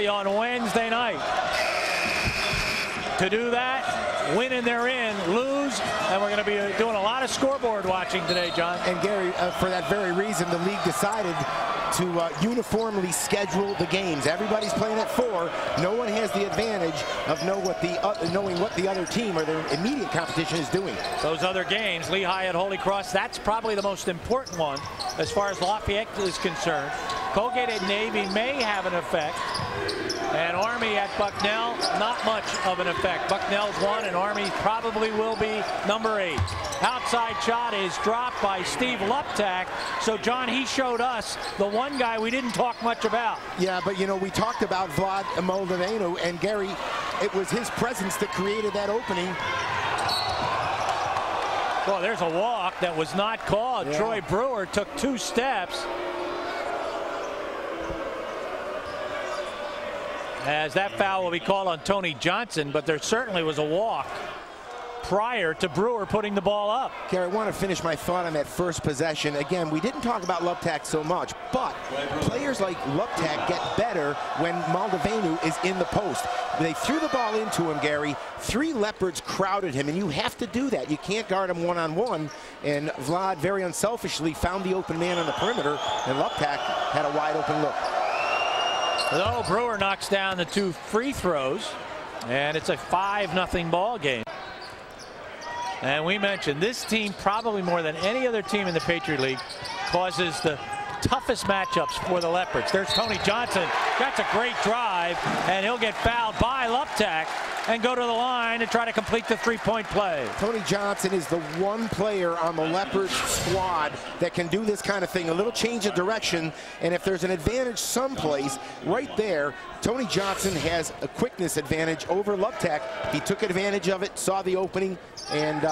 on Wednesday night. To do that, win and they're in, lose, and we're going to be doing a lot of scoreboard watching today, John. And Gary, for that very reason, the league decided to uniformly schedule the games. Everybody's playing at 4. No one has the advantage of knowing what the other team or their immediate competition is doing. Those other games, Lehigh at Holy Cross, that's probably the most important one as far as Lafayette is concerned. Colgate at Navy may have an effect. And Army at Bucknell, not much of an effect. Bucknell's won, and Army probably will be number 8. Outside shot is dropped by Steve Luptak. So, John, he showed us the one guy we didn't talk much about. Yeah, but, you know, we talked about Vlad Moldavenu, and Gary, it was his presence that created that opening. Well, there's a walk that was not called. Yeah. Troy Brewer took 2 steps. As that foul will be called on Tony Johnson, but there certainly was a walk prior to Brewer putting the ball up. Gary, I want to finish my thought on that first possession. Again, we didn't talk about Luptak so much, but players like Luptak get better when Moldavenu is in the post. They threw the ball into him, Gary. 3 Leopards crowded him, and you have to do that. You can't guard him one-on-one, and Vlad very unselfishly found the open man on the perimeter, and Luptak had a wide-open look. So Brewer knocks down the 2 free throws, and it's a 5-0 ball game. And we mentioned this team, probably more than any other team in the Patriot League, causes the toughest matchups for the Leopards. There's Tony Johnson. That's a great drive, and he'll get fouled by Luptak and go to the line and try to complete the 3-point play. Tony Johnson is the one player on the Leopards squad that can do this kind of thing, a little change of direction, and if there's an advantage someplace, right there, Tony Johnson has a quickness advantage over Luptak. He took advantage of it, saw the opening, and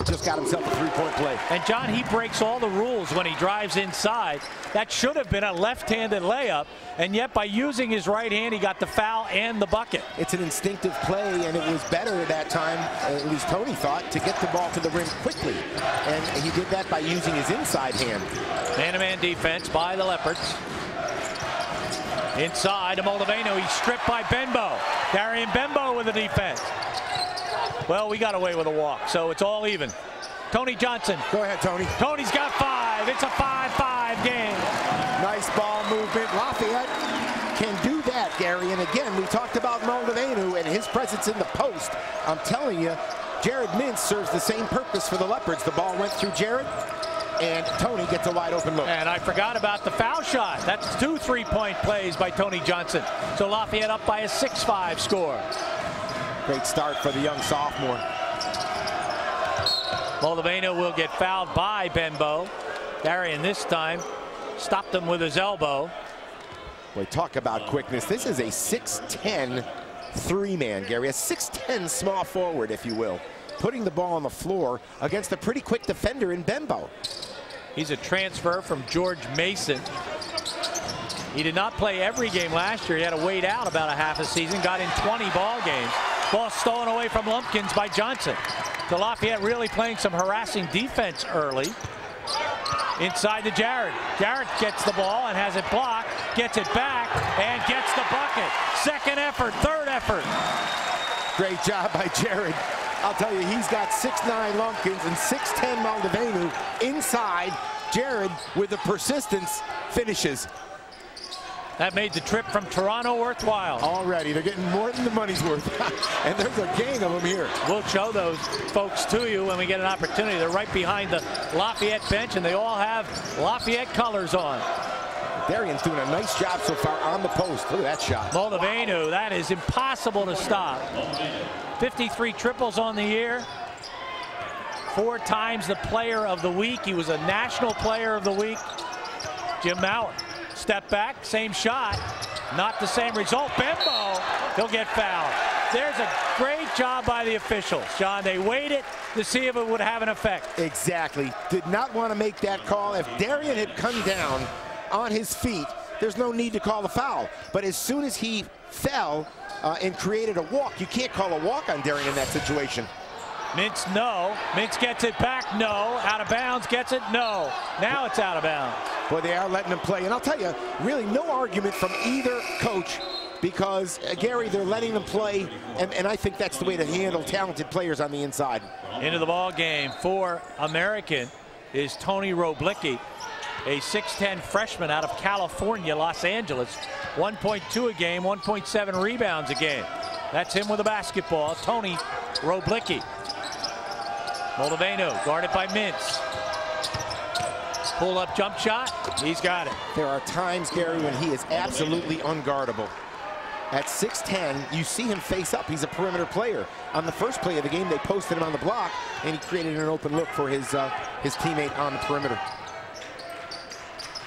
just got himself a 3-point play. And John, he breaks all the rules when he drives inside. That should have been a left-handed layup, and yet by using his right hand, he got the foul and the bucket. It's an instinctive play, and it was better at that time, at least Tony thought, to get the ball to the rim quickly. And he did that by using his inside hand. Man-to-man defense by the Leopards. Inside to Moldavenu, he's stripped by Benbow. Darian Benbow with the defense. Well, we got away with a walk, so it's all even. Tony Johnson. Go ahead, Tony. Tony's got 5. It's a 5-5 game. Nice ball movement. Lafayette can do that, Gary. And again, we talked about Moldavenu and his presence in the post. I'm telling you, Jared Mintz serves the same purpose for the Leopards. The ball went through Jared, and Tony gets a wide open look. And I forgot about the foul shot. That's 2 3-point plays by Tony Johnson. So Lafayette up by a 6-5 score. Great start for the young sophomore. Moldavenu will get fouled by Benbow. Darian this time stopped him with his elbow. Boy, talk about quickness. This is a 6'10" 3-man, Gary. A 6'10" small forward, if you will. Putting the ball on the floor against a pretty quick defender in Benbow. He's a transfer from George Mason. He did not play every game last year. He had to wait out about a half a season. Got in 20 ball games. Ball stolen away from Lumpkins by Johnson. So Lafayette really playing some harassing defense early. Inside to Jared. Jared gets the ball and has it blocked. Gets it back and gets the bucket. Second effort, third effort. Great job by Jared. I'll tell you, he's got 6'9" Lumpkins and 6'10" Moldavenu inside. Jared, with the persistence, finishes. That made the trip from Toronto worthwhile. Already, they're getting more than the money's worth. And there's a gang of them here. We'll show those folks to you when we get an opportunity. They're right behind the Lafayette bench, and they all have Lafayette colors on. Darian's doing a nice job so far on the post. Look at that shot. Moldavenu, that is impossible to stop. 53 triples on the year. 4 times the player of the week. He was a national player of the week. Jim Mauer. Step back, same shot, not the same result. Benbow, he'll get fouled. There's a great job by the officials, John. They waited to see if it would have an effect. Exactly. Did not want to make that call. If Darian had come down on his feet, there's no need to call the foul. But as soon as he fell and created a walk, you can't call a walk on Darian in that situation. Mintz, no. Mintz gets it back, no. Out of bounds, gets it, no. Now it's out of bounds. Boy, they are letting him play. And I'll tell you, really no argument from either coach because, Gary, they're letting them play, and I think that's the way to handle talented players on the inside. Into the ball game for American is Tony Roblicki, a 6'10" freshman out of California, Los Angeles. 1.2 a game, 1.7 rebounds a game. That's him with the basketball, Tony Roblicki. Moldaveno guarded by Mintz. Pull up jump shot, he's got it. There are times, Gary, when he is absolutely unguardable. At 6'10", you see him face up. He's a perimeter player. On the first play of the game, they posted him on the block, and he created an open look for his teammate on the perimeter.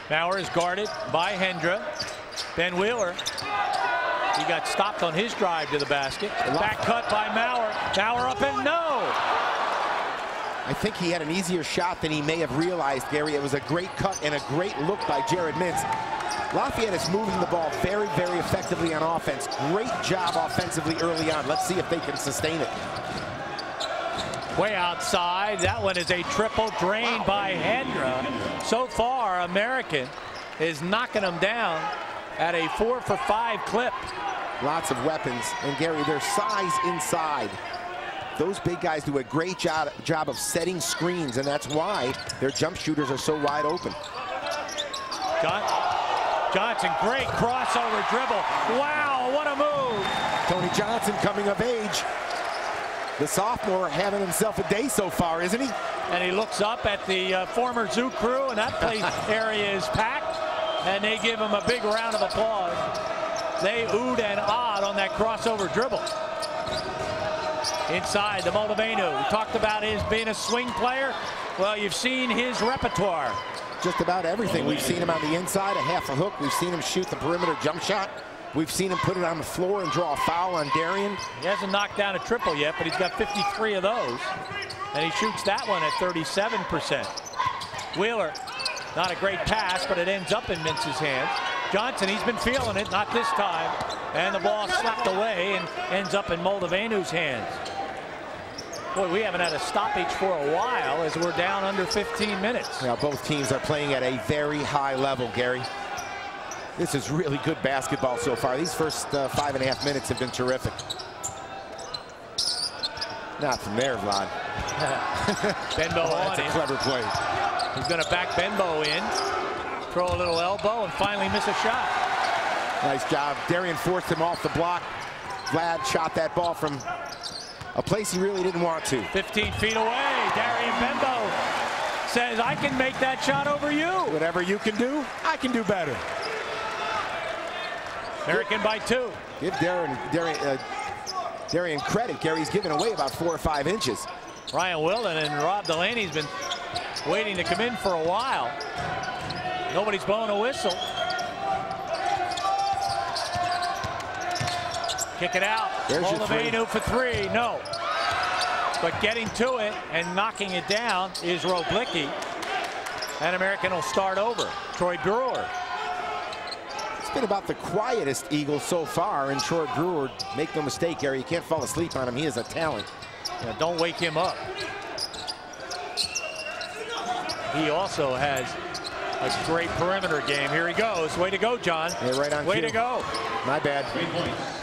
Bauer is guarded by Hendra. Ben Wheeler, he got stopped on his drive to the basket. Back cut by Mauer. Mauer up and no! I think he had an easier shot than he may have realized, Gary. It was a great cut and a great look by Jared Mintz. Lafayette is moving the ball very, very effectively on offense. Great job offensively early on. Let's see if they can sustain it. Way outside. That one is a triple drain by Hendra. So far, American is knocking them down at a 4-for-5 clip. Lots of weapons. And, Gary, their size inside. Those big guys do a great job of setting screens, and that's why their jump shooters are so wide open. Johnson, great crossover dribble. Wow, what a move. Tony Johnson coming of age. The sophomore having himself a day so far, isn't he? And he looks up at the former Zoo crew, and that play area is packed, and they give him a big round of applause. They oohed and ahed on that crossover dribble. Inside, the Moldaveno, who talked about his being a swing player. Well, you've seen his repertoire. Just about everything. We've seen him on the inside, a half a hook. We've seen him shoot the perimeter jump shot. We've seen him put it on the floor and draw a foul on Darian. He hasn't knocked down a triple yet, but he's got 53 of those. And he shoots that one at 37%. Wheeler, not a great pass, but it ends up in Mintz's hands. Johnson, he's been feeling it, not this time. And the ball slapped away and ends up in Moldaveno's hands. Boy, we haven't had a stoppage for a while as we're down under 15 minutes. Now, both teams are playing at a very high level, Gary. This is really good basketball so far. These first 5.5 minutes have been terrific. Not from there, Vlad. Benbow on That's a clever play. He's going to back Benbow in, throw a little elbow, and finally miss a shot. Nice job. Darian forced him off the block. Vlad shot that ball from a place he really didn't want to. 15 feet away. Darian Benbow says, I can make that shot over you. Whatever you can do, I can do better. American by 2. Give Darian credit. Gary's giving away about 4 or 5 inches. Ryan Wilden and Rob Delaney's been waiting to come in for a while. Nobody's blowing a whistle. Kick it out. Moldaveno for 3. No. But getting to it and knocking it down is Roblicki. And American will start over. Troy Brewer. It's been about the quietest Eagle so far, and Troy Brewer, make no mistake, Gary, you can't fall asleep on him. He is a talent. Yeah, don't wake him up. He also has a great perimeter game. Here he goes. Way to go, John. Yeah, right on Way cue. to go. My bad.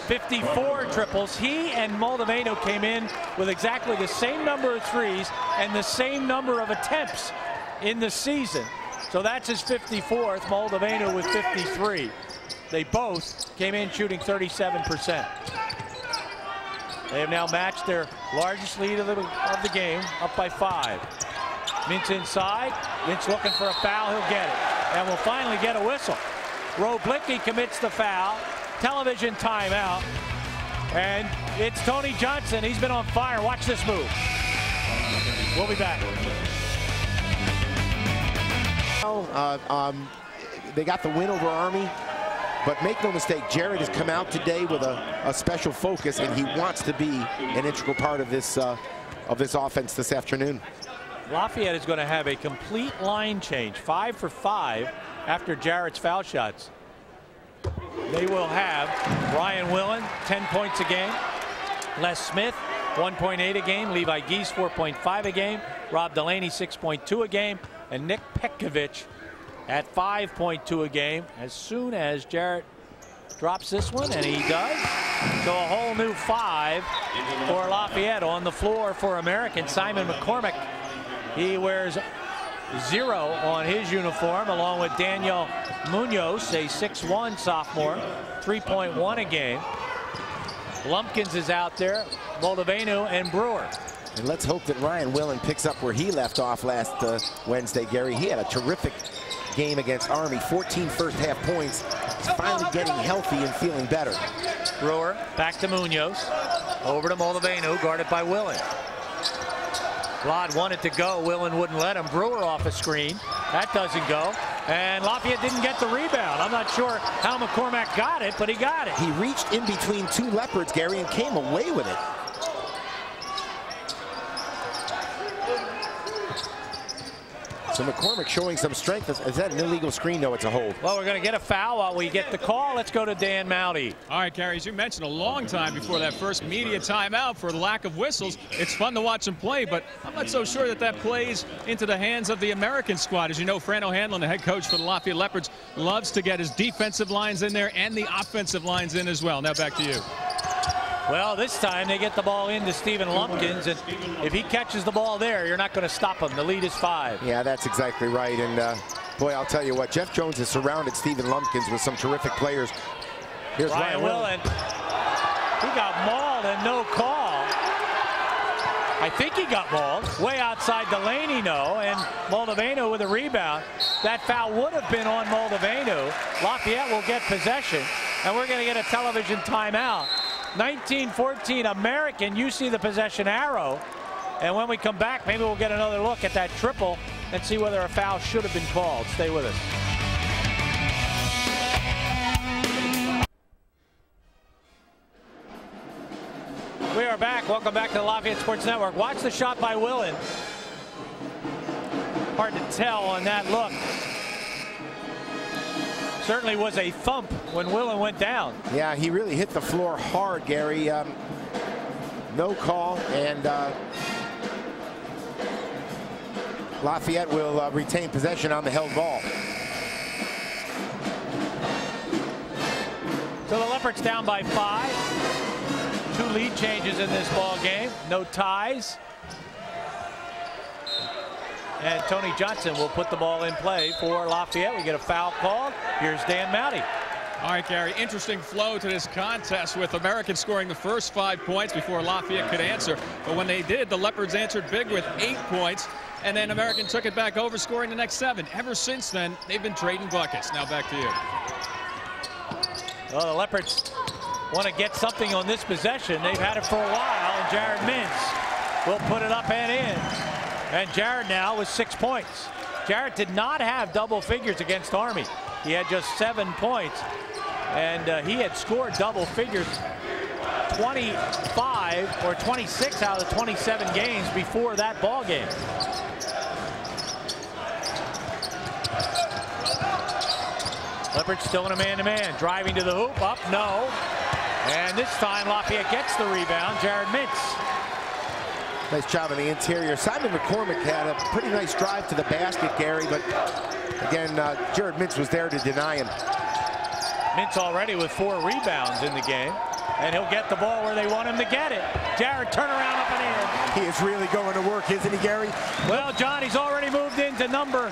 54 triples. He and Moldaveno came in with exactly the same number of threes and the same number of attempts in the season. So that's his 54th. Moldaveno with 53. They both came in shooting 37%. They have now matched their largest lead of the game, up by 5. Mintz inside. Mintz looking for a foul. He'll get it. And we'll finally get a whistle. Roblicki commits the foul. Television timeout. And it's Tony Johnson. He's been on fire. Watch this move. We'll be back. They got the win over Army. But make no mistake, Jared has come out today with a special focus, and he wants to be an integral part of this offense this afternoon. Lafayette is going to have a complete line change, 5 for 5 after Jarrett's foul shots. They will have Ryan Willen, 10 points a game. Les Smith, 1.8 a game. Levi Geese, 4.5 a game. Rob Delaney, 6.2 a game. And Nick Petkovich at 5.2 a game. As soon as Jarrett drops this one, and he does. So a whole new 5 for Lafayette on the floor for American. Simon McCormick, he wears 0 on his uniform, along with Daniel Munoz, a 6'1" sophomore, 3.1 a game. Lumpkins is out there, Moldavenu and Brewer. And let's hope that Ryan Willen picks up where he left off last Wednesday, Gary. He had a terrific game against Army, 14 first half points. He's finally getting healthy and feeling better. Brewer back to Munoz, over to Moldavenu, guarded by Willen. Lod wanted to go, Willen wouldn't let him. Brewer off a screen, that doesn't go. And Lafayette didn't get the rebound. I'm not sure how McCormack got it, but he got it. He reached in between 2 Leopards, Gary, and came away with it. So McCormick showing some strength. Is that an illegal screen? No, it's a hold. Well, we're going to get a foul while we get the call. Let's go to Dan Mowdy. All right, Gary, as you mentioned, a long time before that first media timeout for lack of whistles. It's fun to watch him play, but I'm not so sure that that plays into the hands of the American squad. As you know, Fran O'Hanlon, the head coach for the Lafayette Leopards, loves to get his defensive lines in there and the offensive lines in as well. Now back to you. Well, this time they get the ball into Stephen Lumpkins, and if he catches the ball there, you're not going to stop him. The lead is 5. Yeah, that's exactly right. And boy, I'll tell you what, Jeff Jones has surrounded Stephen Lumpkins with some terrific players. Here's Ryan Willen. He got mauled and no call. I think he got mauled. Way outside the lane, and Moldavenu with a rebound. That foul would have been on Moldavenu. Lafayette will get possession, and we're going to get a television timeout. 19-14 American. You see the possession arrow, and when we come back, maybe we'll get another look at that triple and see whether a foul should have been called. Stay with us. We are back. Welcome back to the Lafayette Sports Network. Watch the shot by Willen. Hard to tell on that look. Certainly was a thump when Willen went down. Yeah, he really hit the floor hard, Gary. No call, and Lafayette will retain possession on the held ball. So the Leopards down by 5. 2 lead changes in this ball game. No ties. And Tony Johnson will put the ball in play for Lafayette. We get a foul called. Here's Dan Mowdy. All right, Gary, interesting flow to this contest with American scoring the first 5 points before Lafayette could answer. But when they did, the Leopards answered big with 8 points, and then American took it back over, scoring the next 7. Ever since then, they've been trading buckets. Now back to you. Well, the Leopards want to get something on this possession. They've had it for a while, and Jared Mintz will put it up and in. And Jared now with 6 points. Jared did not have double figures against Army. He had just 7 points, and he had scored double figures 25 or 26 out of the 27 games before that ball game. Leopards still in a man-to-man, driving to the hoop, up, no. And this time Lafayette gets the rebound, Jared Mintz. Nice job in the interior. Simon McCormick had a pretty nice drive to the basket, Gary, but again, Jared Mintz was there to deny him. Mintz already with 4 rebounds in the game, and he'll get the ball where they want him to get it. Jared, turn around up and in. He is really going to work, isn't he, Gary? Well, John, he's already moved into the number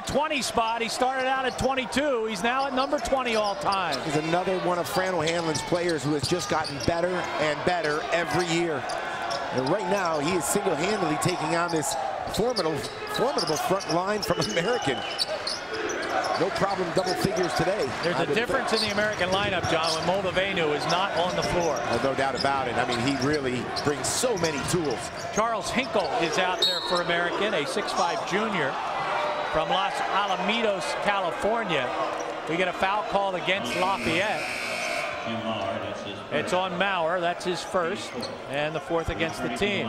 20 spot. He started out at 22. He's now at number 20 all time. He's another one of Fran O'Hanlon's players who has just gotten better and better every year. And right now, he is single-handedly taking on this formidable front line from American. No problem, double figures today. There's a difference in the American lineup, John, when Moldavenu is not on the floor. Oh, no doubt about it. I mean, he really brings so many tools. Charles Hinkle is out there for American, a 6'5" junior from Los Alamitos, California. We get a foul called against Lafayette. It's on Maurer. That's his first, and the 4th against the team.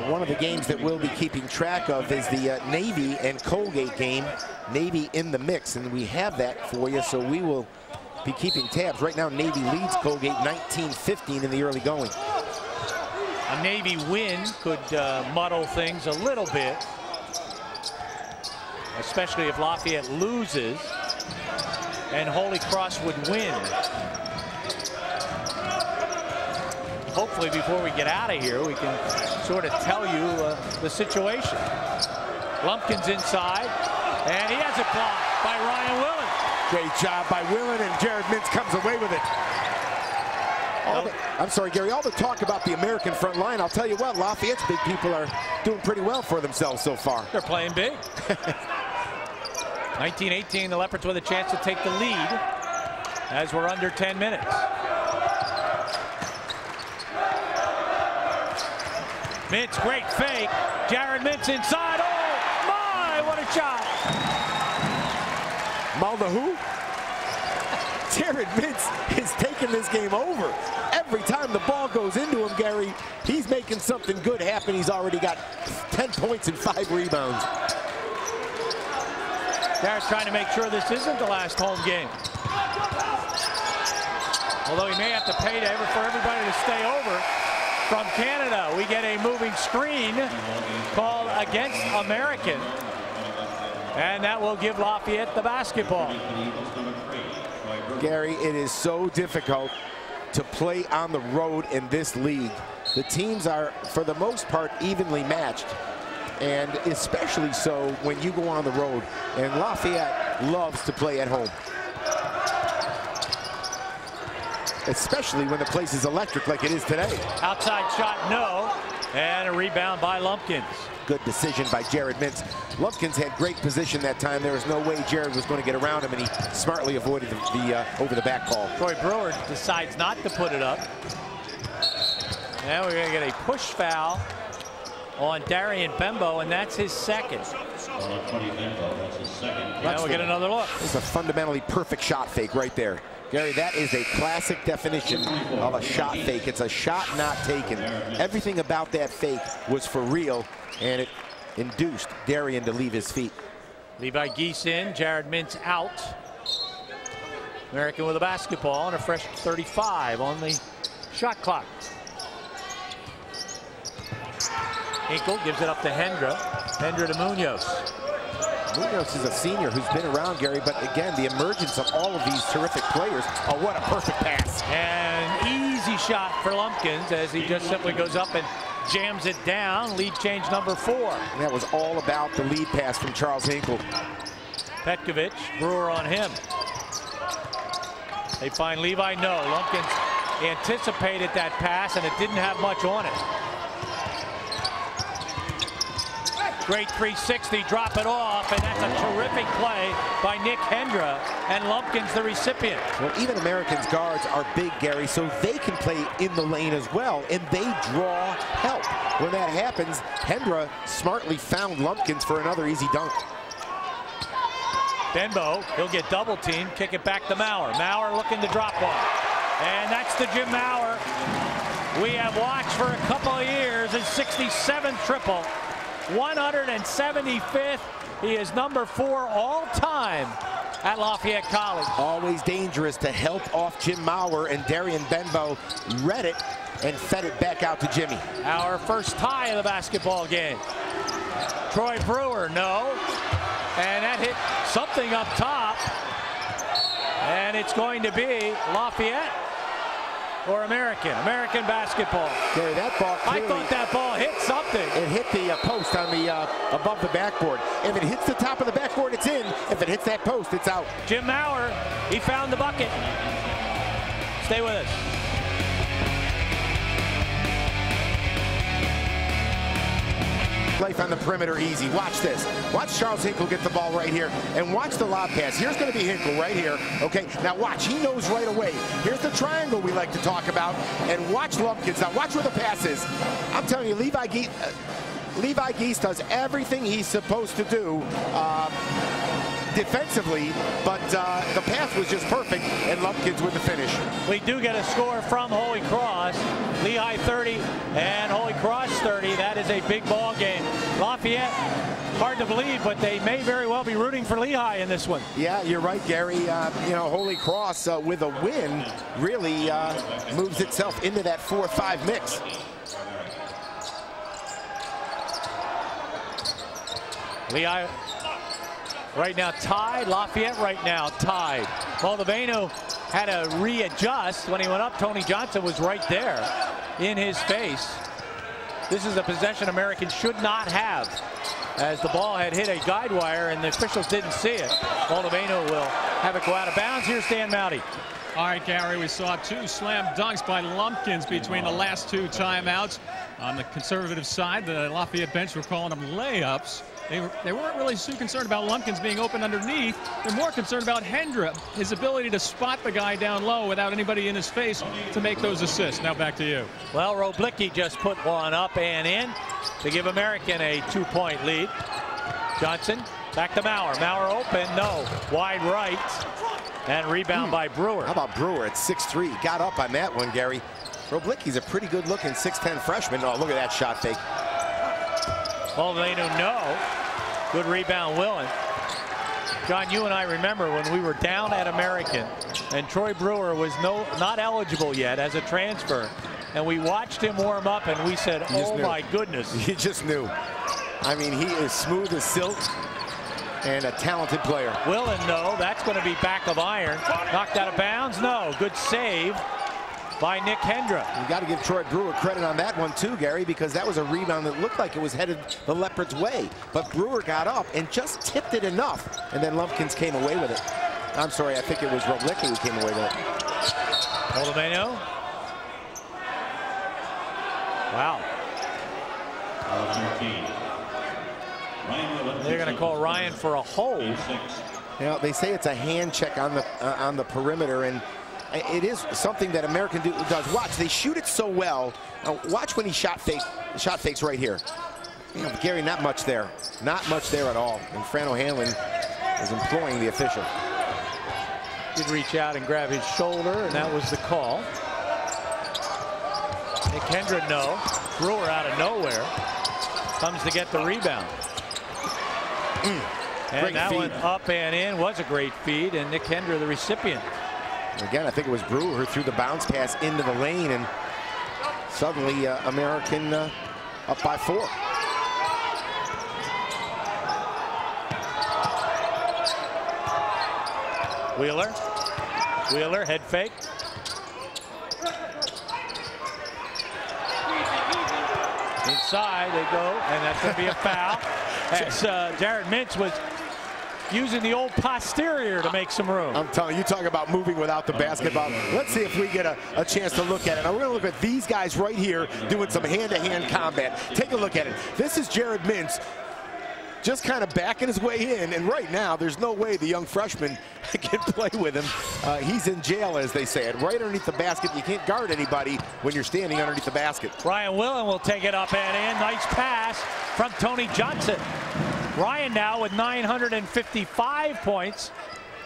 One of the games that we'll be keeping track of is the Navy and Colgate game. Navy in the mix, and we have that for you, so we will be keeping tabs. Right now, Navy leads Colgate 19-15 in the early going. A Navy win could muddle things a little bit. especially if Lafayette loses and Holy Cross would win. Hopefully before we get out of here, we can sort of tell you the situation. Lumpkins inside, and he has it blocked by Ryan Willen. Great job by Willen, and Jared Mintz comes away with it. I'm sorry, Gary, all the talk about the American front line, I'll tell you what, Lafayette's big people are doing pretty well for themselves so far. They're playing big. 19-18, the Leopards with a chance to take the lead as we're under 10 minutes. Mintz, great fake. Jared Mintz inside. Oh, my, what a shot. Malda who? Jared Mintz is taking this game over. Every time the ball goes into him, Gary, he's making something good happen. He's already got 10 points and 5 rebounds. Garrett's trying to make sure this isn't the last home game. Although he may have to pay for everybody to stay over. From Canada, we get a moving screen called against American. And that will give Lafayette the basketball. Gary, it is so difficult to play on the road in this league. The teams are, for the most part, evenly matched. And especially so when you go on the road. And Lafayette loves to play at home. Especially when the place is electric like it is today. Outside shot, no. And a rebound by Lumpkins. Good decision by Jared Mintz. Lumpkins had great position that time. There was no way Jared was going to get around him, and he smartly avoided the over-the-back call. Troy Brewer decides not to put it up. Now we're going to get a push foul on Darian Bembo, and that's his second. Now we'll get another look. This is a fundamentally perfect shot fake right there. Gary, that is a classic definition of a shot fake. It's a shot not taken. Everything about that fake was for real, and it induced Darian to leave his feet. Levi Geese in, Jared Mintz out. American with a basketball and a fresh 35 on the shot clock. Hinkle gives it up to Hendra. Hendra to Munoz. Munoz is a senior who's been around, Gary, but again, the emergence of all of these terrific players. Oh, what a perfect pass. And easy shot for Lumpkins as he just simply goes up and jams it down. Lead change number 4. And that was all about the lead pass from Charles Hinkle. Petkovic, Brewer on him. They find Levi, no. Lumpkins anticipated that pass and it didn't have much on it. Great 360, drop it off, and that's a terrific play by Nick Hendra, and Lumpkins the recipient. Well, even Americans' guards are big, Gary, so they can play in the lane as well, and they draw help. When that happens, Hendra smartly found Lumpkins for another easy dunk. Benbow, he'll get double teamed, kick it back to Maurer. Maurer looking to drop one. And that's the Jim Maurer we have watched for a couple of years. His 67th triple. 175th. He is number 4 all time at Lafayette College. Always dangerous to help off Jim Maurer, and Darian Benbow read it and fed it back out to Jimmy. Our first tie of the basketball game. Troy Brewer, no. And that hit something up top. And it's going to be Lafayette or American basketball. Gary, that ball clearly, I thought that ball hit something. It hit the post on the above the backboard. If it hits the top of the backboard, it's in. If it hits that post, it's out. Jim Maurer, he found the bucket. Stay with us. Life on the perimeter easy. Watch this. Watch Charles Hinkle get the ball right here, and watch the lob pass. Here's going to be Hinkle right here. Okay, now watch. He knows right away. Here's the triangle we like to talk about, and watch Lumpkins. Now watch where the pass is. I'm telling you, Levi Geese does everything he's supposed to do defensively, but the pass was just perfect, and Lumpkins with the finish. We do get a score from Holy Cross. Lehigh 30 and Holy Cross 30. That is a big ball game. Lafayette, hard to believe, but they may very well be rooting for Lehigh in this one. Yeah, you're right, Gary. You know, Holy Cross with a win really moves itself into that 4-5 mix. Lehigh right now tied. Lafayette right now tied. Moldavino had to readjust when he went up. Tony Johnson was right there in his face. This is a possession Americans should not have, as the ball had hit a guide wire and the officials didn't see it. Moldavino will have it go out of bounds. Here's Dan Mowdy. All right, Gary, we saw 2 slam dunks by Lumpkins between the last 2 timeouts. On the conservative side, the Lafayette bench were calling them layups. They weren't really too concerned about Lumpkins being open underneath. They're more concerned about Hendra, his ability to spot the guy down low without anybody in his face to make those assists. Now back to you. Well, Roblicki just put one up and in to give American a 2-point lead. Johnson back to Maurer. Maurer open, no. Wide right. And rebound by Brewer. How about Brewer at 6'3"? Got up on that one, Gary. Roblicki's a pretty good looking 6'10" freshman. Oh, look at that shot fake. Moldavino, no. Good rebound, Willen. John, you and I remember when we were down at American and Troy Brewer was not eligible yet as a transfer. And we watched him warm up and we said, oh my goodness. You just knew. I mean, he is smooth as silk and a talented player. Willen, no. That's going to be back of iron. Knocked out of bounds, no. Good save by Nick Hendra. You got to give Troy Brewer credit on that one too, Gary, because that was a rebound that looked like it was headed the Leopards' way. But Brewer got up and just tipped it enough, and then Lumpkins came away with it. I'm sorry, I think it was Roblicki who came away with it. Moldavino. Wow. They're going to call Ryan for a hold. You know, they say it's a hand check on the perimeter, and it is something that American does. Watch, they shoot it so well. Watch when he shot fakes right here. You know, Gary, not much there. Not much there at all. And Fran O'Hanlon is employing the official. Did reach out and grab his shoulder, and that was the call. Nick Hendra, no. Brewer out of nowhere. Comes to get the rebound. And Great that feed. one up and in was a great feed, and Nick Hendra the recipient. Again, I think it was Brewer who threw the bounce pass into the lane, and suddenly American up by 4. Wheeler, head fake. Inside they go, and that's going to be a foul. As Jared Mintz was using the old posterior to make some room. I'm telling you, talk about moving without the basketball. Let's see if we get a chance to look at it. Now, we're going to look at these guys right here doing some hand-to-hand combat. Take a look at it. This is Jared Mintz just kind of backing his way in, and right now there's no way the young freshman can play with him. He's in jail, as they say it, right underneath the basket. You can't guard anybody when you're standing underneath the basket. Ryan Willen will take it up and in. Nice pass from Tony Johnson. Ryan now with 955 points,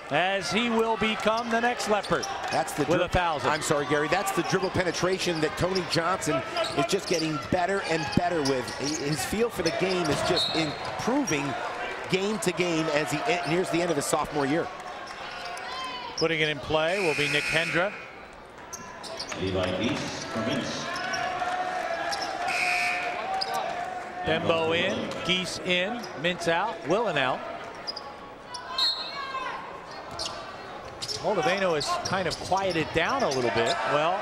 as he will become the next Leopard. That's the with 1,000. I'm sorry, Gary. That's the dribble penetration that Tony Johnson is just getting better and better with. His feel for the game is just improving game to game as he nears the end of his sophomore year. Putting it in play will be Nick Hendra. Dembo in, Geese in, Mintz out, Willen out. Moldavino has kind of quieted down a little bit. Well,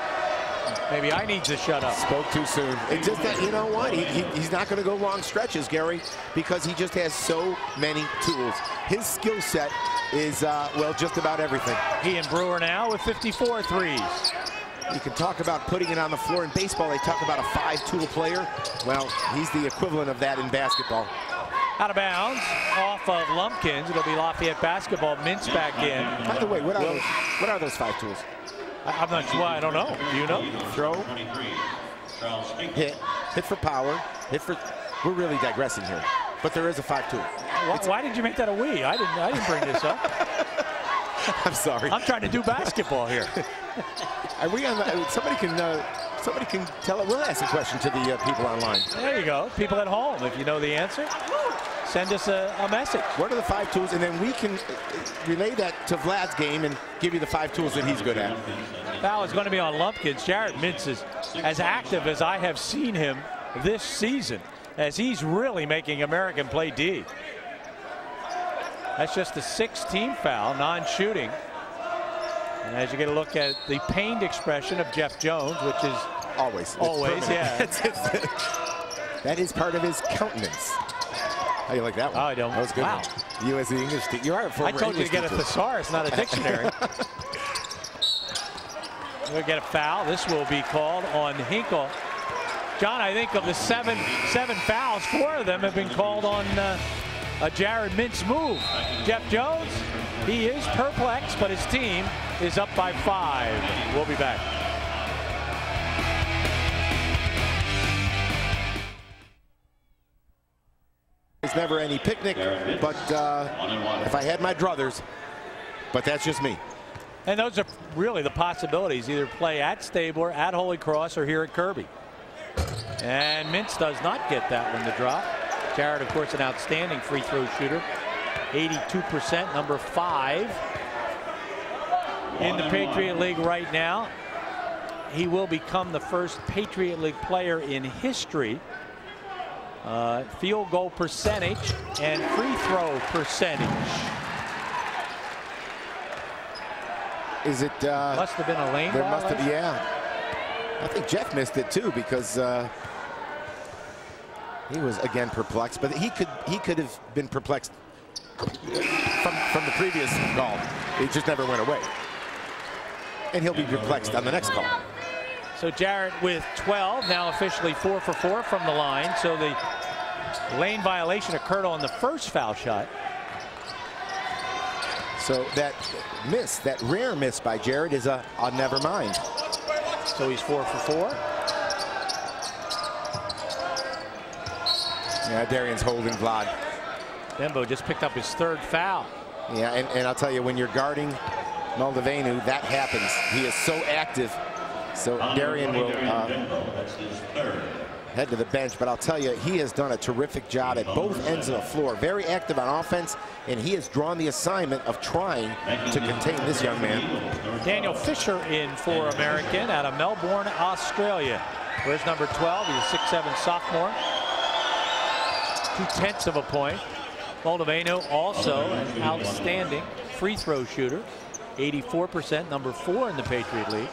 maybe I need to shut up. Spoke too soon. It's just that, you know what? He's not going to go long stretches, Gary, because he just has so many tools. His skill set is, well, just about everything. He and Brewer now with 54 threes. You can talk about putting it on the floor. In baseball, they talk about a 5-tool player. Well, he's the equivalent of that in basketball. Out of bounds, off of Lumpkins. It'll be Lafayette basketball. Mintz back in. By the way, what are those 5 tools? I'm not sure. I don't know. Do you know? Throw, hit for power, hit for. We're really digressing here, but there is a 5-tool. Why did you make that a we? I didn't bring this up. I'm sorry. I'm trying to do basketball here. Are we on? Somebody can tell it. We'll ask a question to the people online. There you go. People at home, if you know the answer, send us a message. What are the 5 tools? And then we can relay that to Vlad's game and give you the 5 tools that he's good at. Foul is going to be on Lumpkins. Jared Mintz is as active as I have seen him this season, as he's really making American play D. That's just the 6th team foul, non-shooting. And as you get a look at the pained expression of Jeff Jones, which is always, yeah. That is part of his countenance. How do you like that one? Oh, I don't. That was good. Wow. You as the English teacher. You are a former I told you English to get teacher. a thesaurus, not a dictionary. We'll get a foul. This will be called on Hinkle. John, I think of the seven fouls, 4 of them have been called on a Jared Mintz move. Jeff Jones, he is perplexed, but his team is up by 5. We'll be back. It's never any picnic, but if I had my druthers, but that's just me. And those are really the possibilities. Either play at Stabler, at Holy Cross, or here at Kirby. And Mintz does not get that one to drop. Jared, of course, an outstanding free throw shooter. 82%, number 5 in the Patriot League right now. He will become the first Patriot League player in history. Field goal percentage and free throw percentage. Is it? Must have been a lane There violation. must have, yeah. I think Jeff missed it too because he was again perplexed, but he could have been perplexed from the previous call. It just never went away, and he'll be perplexed on the next call. So Jarrett with 12, now officially 4 for 4 from the line. So the lane violation occurred on the first foul shot. So that miss, that rare miss by Jared, is a never mind. So he's 4 for 4. Yeah, Darian's holding Vlad. Dembo just picked up his 3rd foul. Yeah, and I'll tell you, when you're guarding Moldavenu, that happens. He is so active. So Darian will head to the bench, but I'll tell you, he has done a terrific job at both ends of the floor. Very active on offense, and he has drawn the assignment of trying to contain this young man. Daniel Fisher in for American out of Melbourne, Australia. Where's number 12? He's a 6'7" sophomore. 2/10 of a point. Moldavenu also an outstanding free throw shooter. 84%, number 4 in the Patriot League.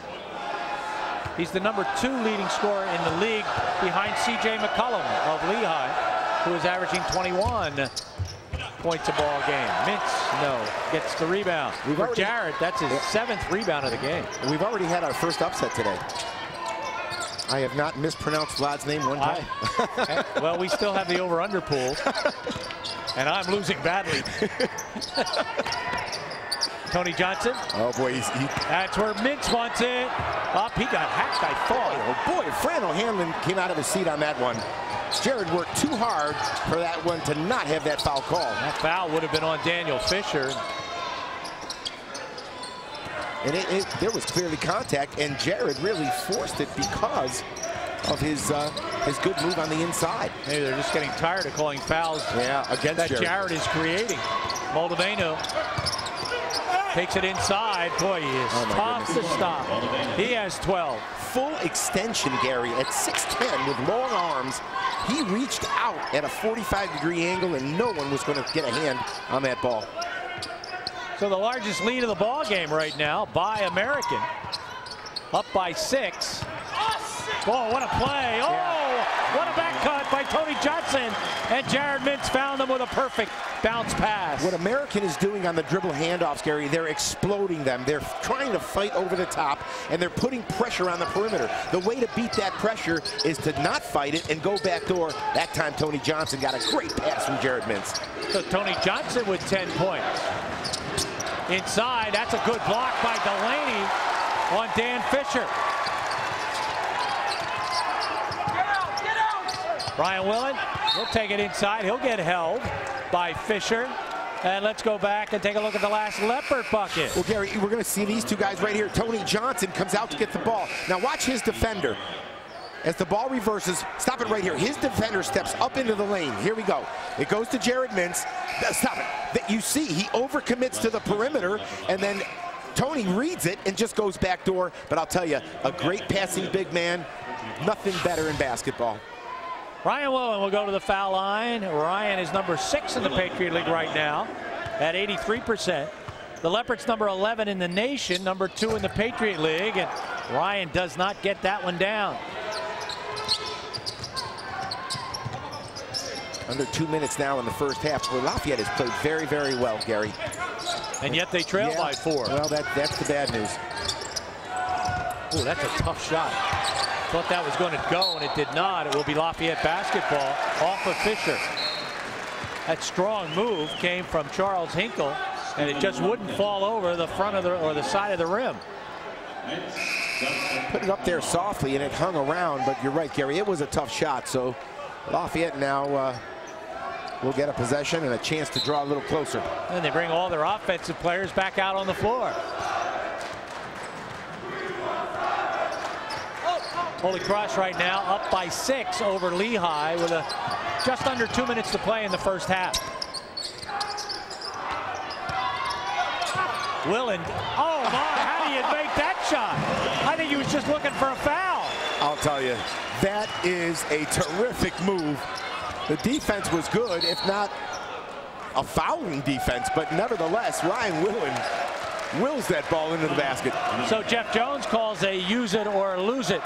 He's the number 2 leading scorer in the league behind C.J. McCollum of Lehigh, who is averaging 21 points a ball game. Mintz, no, gets the rebound. For Jared, that's his 7th rebound of the game. We've already had our first upset today. I have not mispronounced Vlad's name one time. Well, we still have the over-under pool, and I'm losing badly. Tony Johnson. Oh boy, that's where Mintz wants it. Up, he got hacked, I thought. Oh boy, Fran O'Hanlon came out of his seat on that one. Jared worked too hard for that one to not have that foul call. That foul would have been on Daniel Fisher. And there was clearly contact, and Jared really forced it because of his good move on the inside. Maybe they're just getting tired of calling fouls against that Jared is creating. Moldavenu takes it inside. Boy, he is tough to stop. He has 12. Full extension, Gary, at 6'10" with long arms. He reached out at a 45-degree angle, and no one was going to get a hand on that ball. So the largest lead of the ball game right now by American. Up by 6. Oh, what a play. Oh, what a back cut by Tony Johnson. And Jared Mintz found them with a perfect bounce pass. What American is doing on the dribble handoffs, Gary, they're exploding them. They're trying to fight over the top, and they're putting pressure on the perimeter. The way to beat that pressure is to not fight it and go backdoor. That time, Tony Johnson got a great pass from Jared Mintz. So Tony Johnson with 10 points. Inside, that's a good block by Delaney on Dan Fisher. Brian Willen, he'll take it inside. He'll get held by Fisher. And let's go back and take a look at the last Leopard bucket. Well, Gary, we're going to see these two guys right here. Tony Johnson comes out to get the ball. Now watch his defender. As the ball reverses, stop it right here. His defender steps up into the lane. Here we go. It goes to Jared Mintz. Stop it. You see, he overcommits to the perimeter, and then Tony reads it and just goes backdoor. But I'll tell you, a great passing big man. Nothing better in basketball. Ryan Willen will go to the foul line. Ryan is number 6 in the Patriot League right now. at 83%. The Leopards number 11 in the nation, number 2 in the Patriot League, and Ryan does not get that one down. Under 2 minutes now in the first half. Well, Lafayette has played very, very well, Gary. And yet they trail by 4. Well, that's the bad news. Ooh, that's a tough shot. Thought that was going to go, and it did not. It will be Lafayette basketball off of Fisher. That strong move came from Charles Hinkle, and it just wouldn't fall over the front of the side of the rim. Put it up there softly, and it hung around. But you're right, Gary. It was a tough shot. So Lafayette now will get a possession and a chance to draw a little closer. And they bring all their offensive players back out on the floor. Holy Cross right now up by 6 over Lehigh with just under 2 minutes to play in the first half. Willand, oh my, how do you make that shot? I think he was just looking for a foul. I'll tell you, that is a terrific move. The defense was good, if not a fouling defense, but nevertheless, Ryan Willand wills that ball into the basket. So Jeff Jones calls a use it or lose it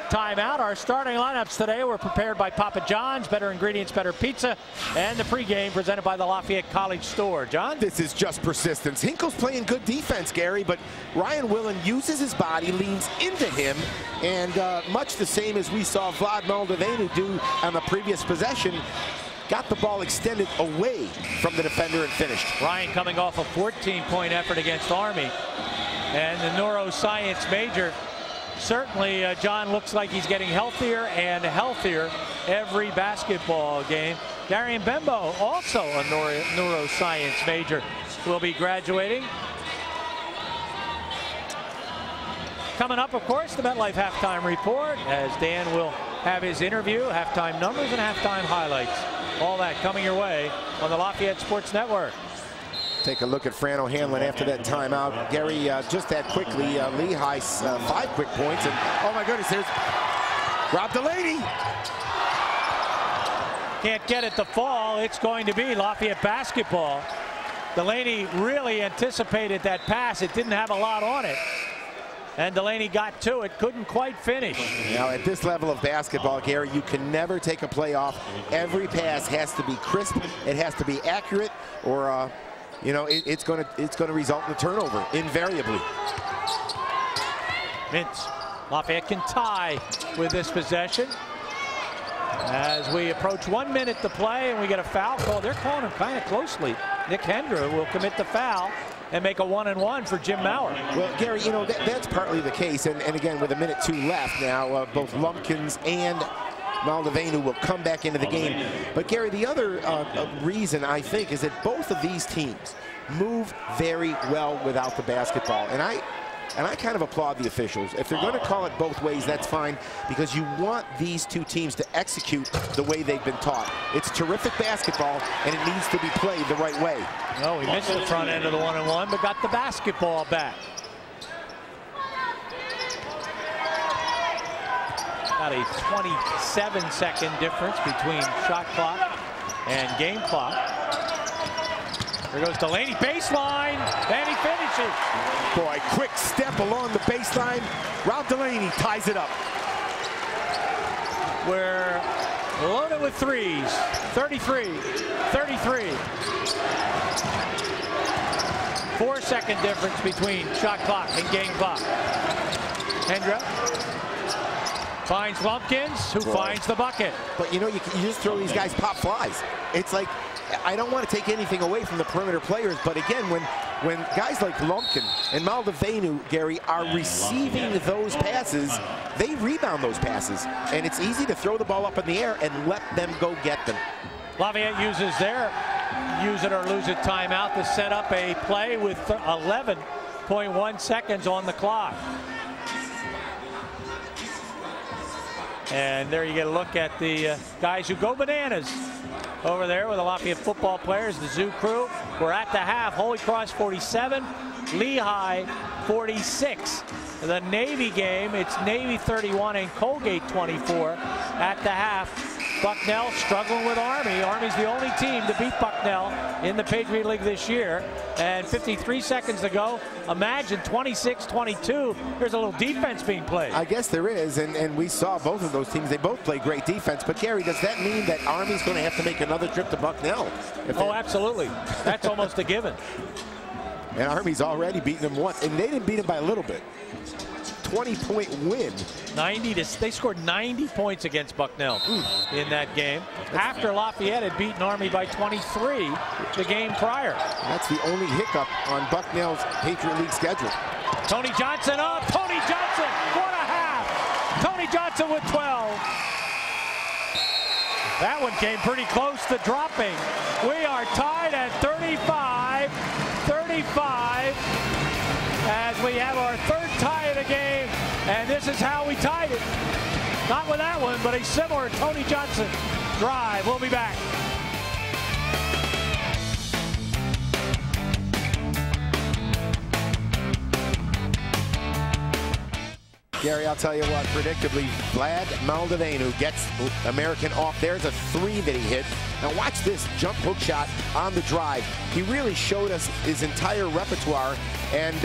timeout. Our starting lineups today were prepared by Papa John's, better ingredients, better pizza, and the pregame presented by the Lafayette College Store. John? This is just persistence. Hinkle's playing good defense, Gary, but Ryan Willand uses his body, leans into him, and much the same as we saw Vlad Moldavenu do on the previous possession, got the ball extended away from the defender and finished. Ryan coming off a 14-point effort against Army, and the neuroscience major certainly, John, looks like he's getting healthier and healthier every basketball game. Darian Bembo, also a neuroscience major, will be graduating. Coming up, of course, the MetLife Halftime Report, as Dan will have his interview, halftime numbers, and halftime highlights. All that coming your way on the Lafayette Sports Network. Take a look at Fran O'Hanlon after that timeout. Gary, just that quickly, Lehigh 5 quick points, and oh my goodness, there's Rob Delaney. Can't get it to fall. It's going to be Lafayette basketball. Delaney really anticipated that pass. It didn't have a lot on it, and Delaney got to it, couldn't quite finish. Now at this level of basketball, Gary, you can never take a play off. Every pass has to be crisp. It has to be accurate, or you know, it's going to result in a turnover invariably. Mintz, Lafayette can tie with this possession as we approach 1 minute to play, and we get a foul call. They're calling him kind of closely. Nick Hendra will commit the foul and make a 1-and-1 for Jim Maurer. Well, Gary, you know, that's partly the case, and again, with 1:02 left now, both Lumpkins and Moldavenu will come back into the game. But Gary, the other reason I think is that both of these teams move very well without the basketball, and I kind of applaud the officials. If they're going to call it both ways, that's fine, because you want these two teams to execute the way they've been taught. It's terrific basketball, and it needs to be played the right way. No, he missed the front end of the 1-and-1, but got the basketball back. About a 27-second difference between shot clock and game clock. There goes Delaney, baseline, and he finishes. Boy, quick step along the baseline. Rob Delaney ties it up. We're loaded with threes. 33, 33. 4-second difference between shot clock and game clock. Hendra finds Lumpkins, who finds the bucket. But you know, you just throw these guys pop flies. It's like, I don't want to take anything away from the perimeter players, but again, when guys like Lumpkin and Moldavenu, Gary, are receiving those passes, they rebound those passes, and it's easy to throw the ball up in the air and let them go get them. Lafayette uses their use it or lose it timeout to set up a play with 11.1 seconds on the clock. And there you get a look at the guys who go bananas over there with the Lafayette football players, the Zoo crew. We're at the half. Holy Cross 47, Lehigh 46. The Navy game, it's Navy 31 and Colgate 24 at the half. Bucknell struggling with Army. Army's the only team to beat Bucknell in the Patriot League this year. And 53 seconds to go. Imagine 26-22. There's a little defense being played. I guess there is, and we saw both of those teams. They both play great defense. But, Gary, does that mean that Army's going to have to make another trip to Bucknell? Oh, absolutely. That's almost a given. And Army's already beaten them once, and they didn't beat them by a little bit. 20-point win. They scored 90 points against Bucknell in that game. After Lafayette had beaten Army by 23 the game prior. That's the only hiccup on Bucknell's Patriot League schedule. Tony Johnson up. Tony Johnson, what a half. Tony Johnson with 12. That one came pretty close to dropping. We are tied at 35-35 as we have our third tie of the game, and this is how we tied it. Not with that one, but a similar Tony Johnson drive. We'll be back. Gary, I'll tell you what, predictably, Vlad Maldivanu gets American off. There's a 3 that he hit. Now watch this jump hook shot on the drive. He really showed us his entire repertoire, and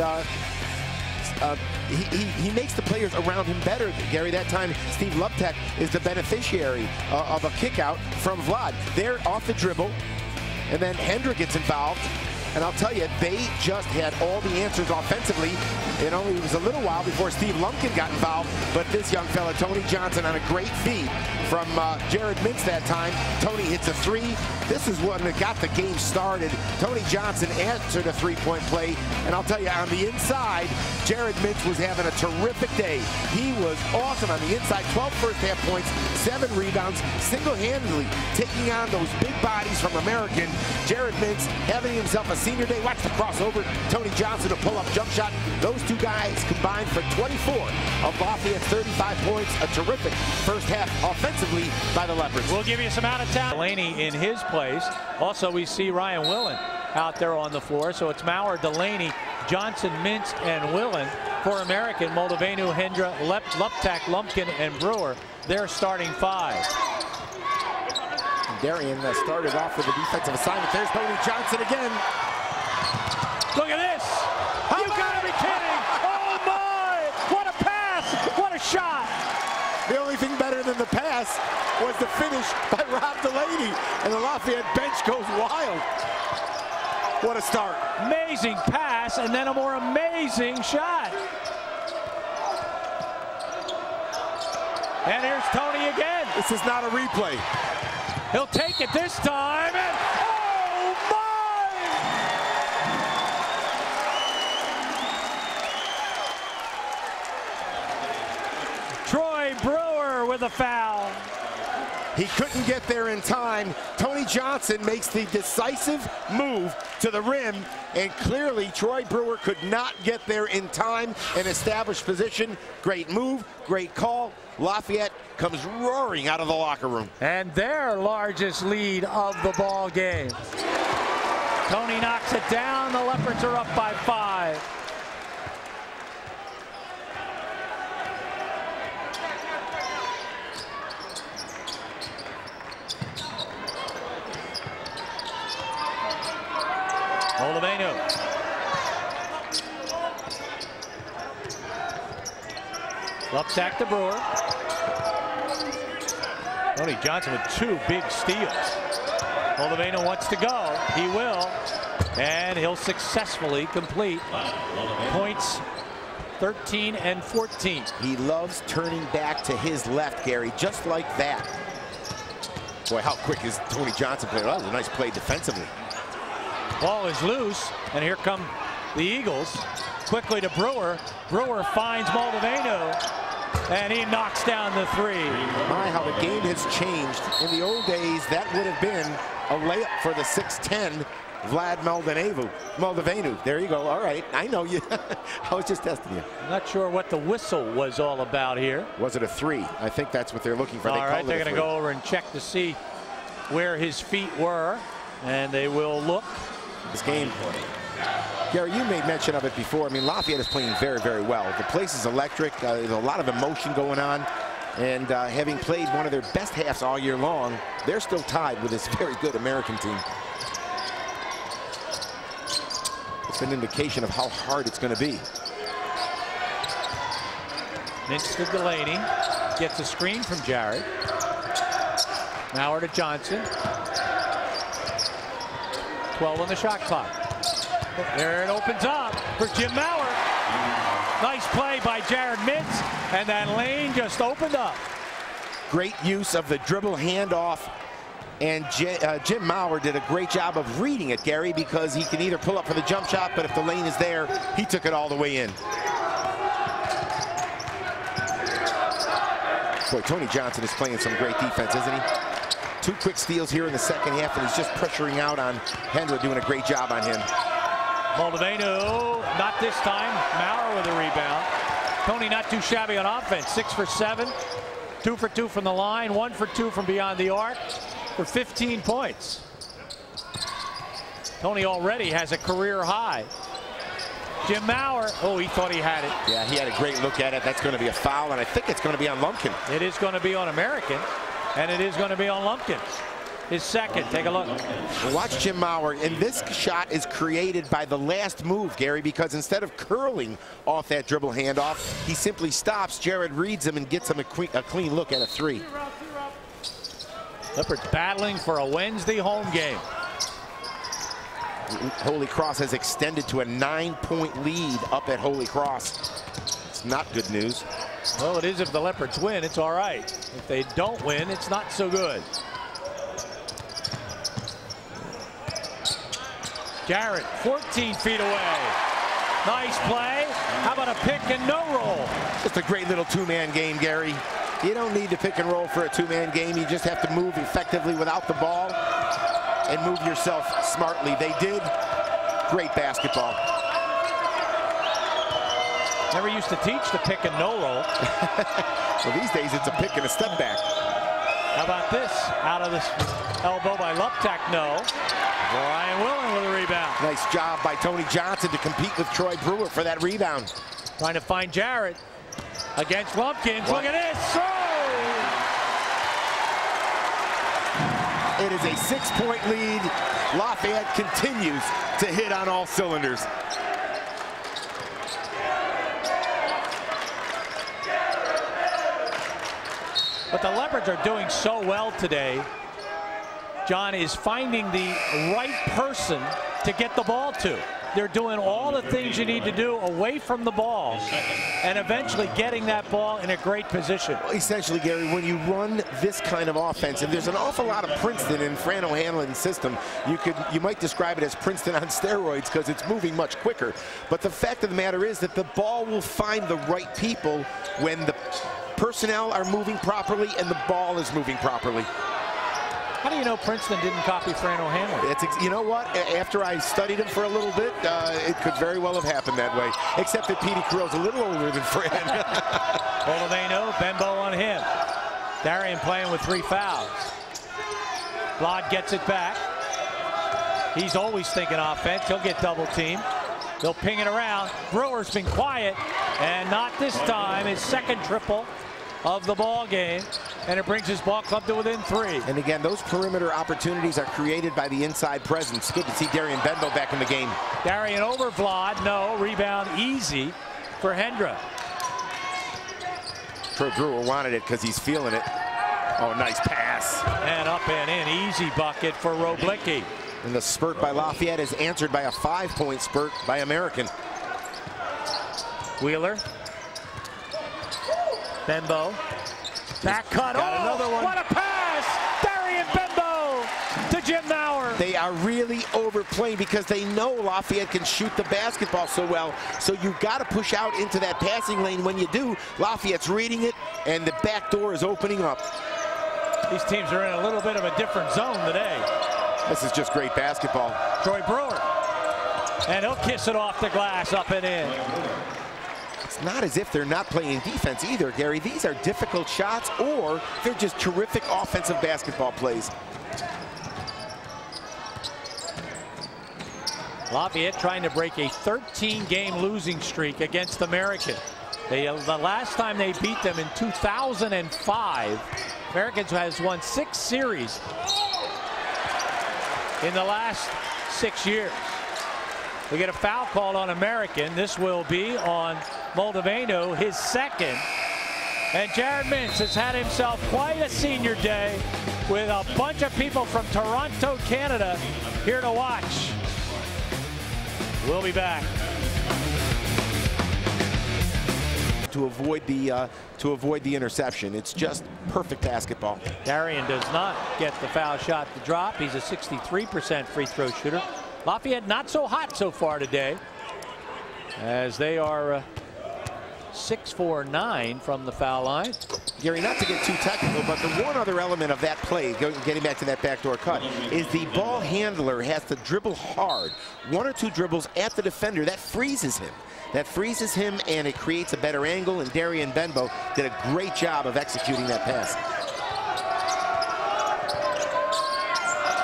he makes the players around him better, Gary. That time, Steve Luptek is the beneficiary of a kick out from Vlad. They're off the dribble, and then Hendrick gets involved. And I'll tell you, they just had all the answers offensively. It only was a little while before Steve Lumpkin got involved. But this young fella, Tony Johnson, on a great feed from Jared Mintz that time. Tony hits a 3. This is what got the game started. Tony Johnson answered a 3-point play. And I'll tell you, on the inside, Jared Mintz was having a terrific day. He was awesome on the inside. 12 first half points, 7 rebounds, single-handedly taking on those big bodies from American. Jared Mintz having himself a senior day. Watch the crossover. Tony Johnson a pull-up jump shot. Those two guys combined for 24 of Lafayette's 35 points. A terrific first half offensively by the Leopards. We'll give you some out of town. Delaney in his place. Also, we see Ryan Willen out there on the floor. So it's Maurer, Delaney, Johnson, Mintz, and Willen for American. Moldavenu, Hendra, Luptak, Lumpkin, and Brewer. Their starting 5. Darian started off with a defensive assignment. There's Tony Johnson again. Look at this. You gotta be kidding. Oh my, what a pass, what a shot. The only thing better than the pass was the finish by Rob Delaney, and the Lafayette bench goes wild. What a start. Amazing pass, and then a more amazing shot. And here's Tony again. This is not a replay. He'll take it this time, and oh my! Troy Brewer with a foul. He couldn't get there in time. Tony Johnson makes the decisive move to the rim, and clearly Troy Brewer could not get there in time and establish position. Great move, great call. Lafayette comes roaring out of the locker room. And their largest lead of the ball game. Tony knocks it down. The Leopards are up by 5. Moldavenu. Luptak to Brewer. Tony Johnson with 2 big steals. Moldavenu wants to go. He will. And he'll successfully complete points 13 and 14. He loves turning back to his left, Gary, just like that. Boy, how quick is Tony Johnson playing? That was a nice play defensively. Ball is loose, and here come the Eagles. Quickly to Brewer. Brewer finds Moldavenu, and he knocks down the 3. My, how the game has changed. In the old days, that would have been a layup for the 6'10", Vlad Moldavenu. There you go. All right, I know you. I was just testing you. I'm not sure what the whistle was all about here. Was it a 3? I think that's what they're looking for. All right, they're going to go over and check to see where his feet were, and they will look. This game, Gary, you made mention of it before. I mean, Lafayette is playing very, very well. The place is electric. There's a lot of emotion going on. And having played one of their best halves all year long, they're still tied with this very good American team. It's an indication of how hard it's going to be. Mintz to Delaney. Gets a screen from Jarrett. Maurer to Johnson. 12 on the shot clock. There it opens up for Jim Maurer. Nice play by Jared Mintz, and that lane just opened up. Great use of the dribble handoff, and Jim Maurer did a great job of reading it, Gary, because he can either pull up for the jump shot, but if the lane is there, he took it all the way in. Boy, Tony Johnson is playing some great defense, isn't he? 2 quick steals here in the second half, and he's just pressuring out on Hendra, doing a great job on him. Moldavenu, not this time. Maurer with a rebound. Tony not too shabby on offense. 6 for 7. 2 for 2 from the line. 1 for 2 from beyond the arc for 15 points. Tony already has a career high. Jim Maurer, oh, he thought he had it. Yeah, he had a great look at it. That's going to be a foul, and I think it's going to be on Lumpkin. It is going to be on American, and it is going to be on Lumpkin. His second. Take a look. Watch Jim Maurer, and this shot is created by the last move, Gary, because instead of curling off that dribble handoff, he simply stops. Jared reads him and gets him a clean look at a 3. Leopards battling for a Wednesday home game. Holy Cross has extended to a 9-point lead up at Holy Cross. It's not good news. Well, it is if the Leopards win. It's all right. If they don't win, it's not so good. Jarrett, 14 feet away. Nice play. How about a pick and no roll? Just a great little 2-man game, Gary. You don't need to pick and roll for a 2-man game. You just have to move effectively without the ball and move yourself smartly. They did. Great basketball. Never used to teach the pick and no roll. Well, these days it's a pick and a step back. How about this? Out of this elbow by Luptak, no. Brian Willen with a rebound. Nice job by Tony Johnson to compete with Troy Brewer for that rebound. Trying to find Jarrett against Lumpkins. Look at this. It is a 6-point lead. Lafayette continues to hit on all cylinders. But the Leopards are doing so well today. John is finding the right person to get the ball to. They're doing all the things you need to do away from the ball and eventually getting that ball in a great position. Well, essentially, Gary, when you run this kind of offense, and there's an awful lot of Princeton in Fran O'Hanlon's system, you might describe it as Princeton on steroids because it's moving much quicker. But the fact of the matter is that the ball will find the right people when the personnel are moving properly and the ball is moving properly. How do you know Princeton didn't copy Fran O'Hanlon? You know what? After I studied him for a little bit, it could very well have happened that way. Except that Petey Carell's a little older than Fran. Moldavenu, Bembo on him. Darian playing with 3 fouls. Vlad gets it back. He's always thinking offense. He'll get double teamed. They'll ping it around. Brewer's been quiet, and not this time. His second triple of the ball game, and it brings his ball club to within 3. And again, those perimeter opportunities are created by the inside presence. Good to see Darian Bembo back in the game. Darian over Vlad, no. Rebound easy for Hendra. Troy Brewer wanted it because he's feeling it. Oh, nice pass. And up and in, easy bucket for Roblicki. And the spurt by Lafayette is answered by a 5-point spurt by American. Wheeler. Bembo. Back cut. Got another one. What a pass! Darian Bembo to Jim Maurer. They are really overplaying because they know Lafayette can shoot the basketball so well. So you've got to push out into that passing lane. When you do, Lafayette's reading it, and the back door is opening up. These teams are in a little bit of a different zone today. This is just great basketball. Troy Brewer. And he'll kiss it off the glass, up and in. It's not as if they're not playing defense either, Gary. These are difficult shots, or they're just terrific offensive basketball plays. Lafayette trying to break a 13-game losing streak against American. The last time they beat them in 2005, Americans has won 6 series in the last 6 years. We get a foul called on American. This will be on Moldaveno, his second. And Jared Mintz has had himself quite a senior day with a bunch of people from Toronto, Canada here to watch. We'll be back. To avoid the interception. It's just perfect basketball. Darian does not get the foul shot to drop. He's a 63% free throw shooter. Lafayette not so hot so far today, as they are 6-for-9 from the foul line. Gary, not to get too technical, but the one other element of that play, getting back to that backdoor cut, is the ball handler has to dribble hard. 1 or 2 dribbles at the defender. That freezes him. And it creates a better angle, and Darian Benbow did a great job of executing that pass.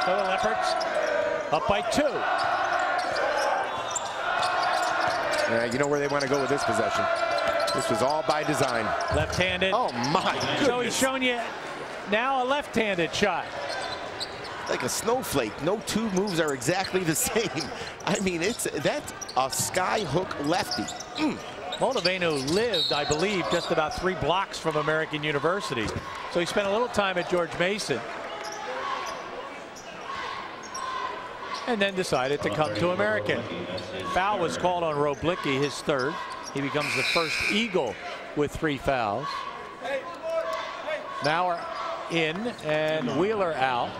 So the Leopards up by 2. You know where they want to go with this possession. This was all by design. Left-handed. Oh, my goodness. So he's showing you now a left-handed shot. Like a snowflake. No 2 moves are exactly the same. I mean, that's a sky hook lefty. Moldaveno lived, I believe, just about 3 blocks from American University. So he spent a little time at George Mason. And then decided to come to American. Foul was called on Roblicki, his 3rd. He becomes the first Eagle with 3 fouls. Maurer in and Wheeler out.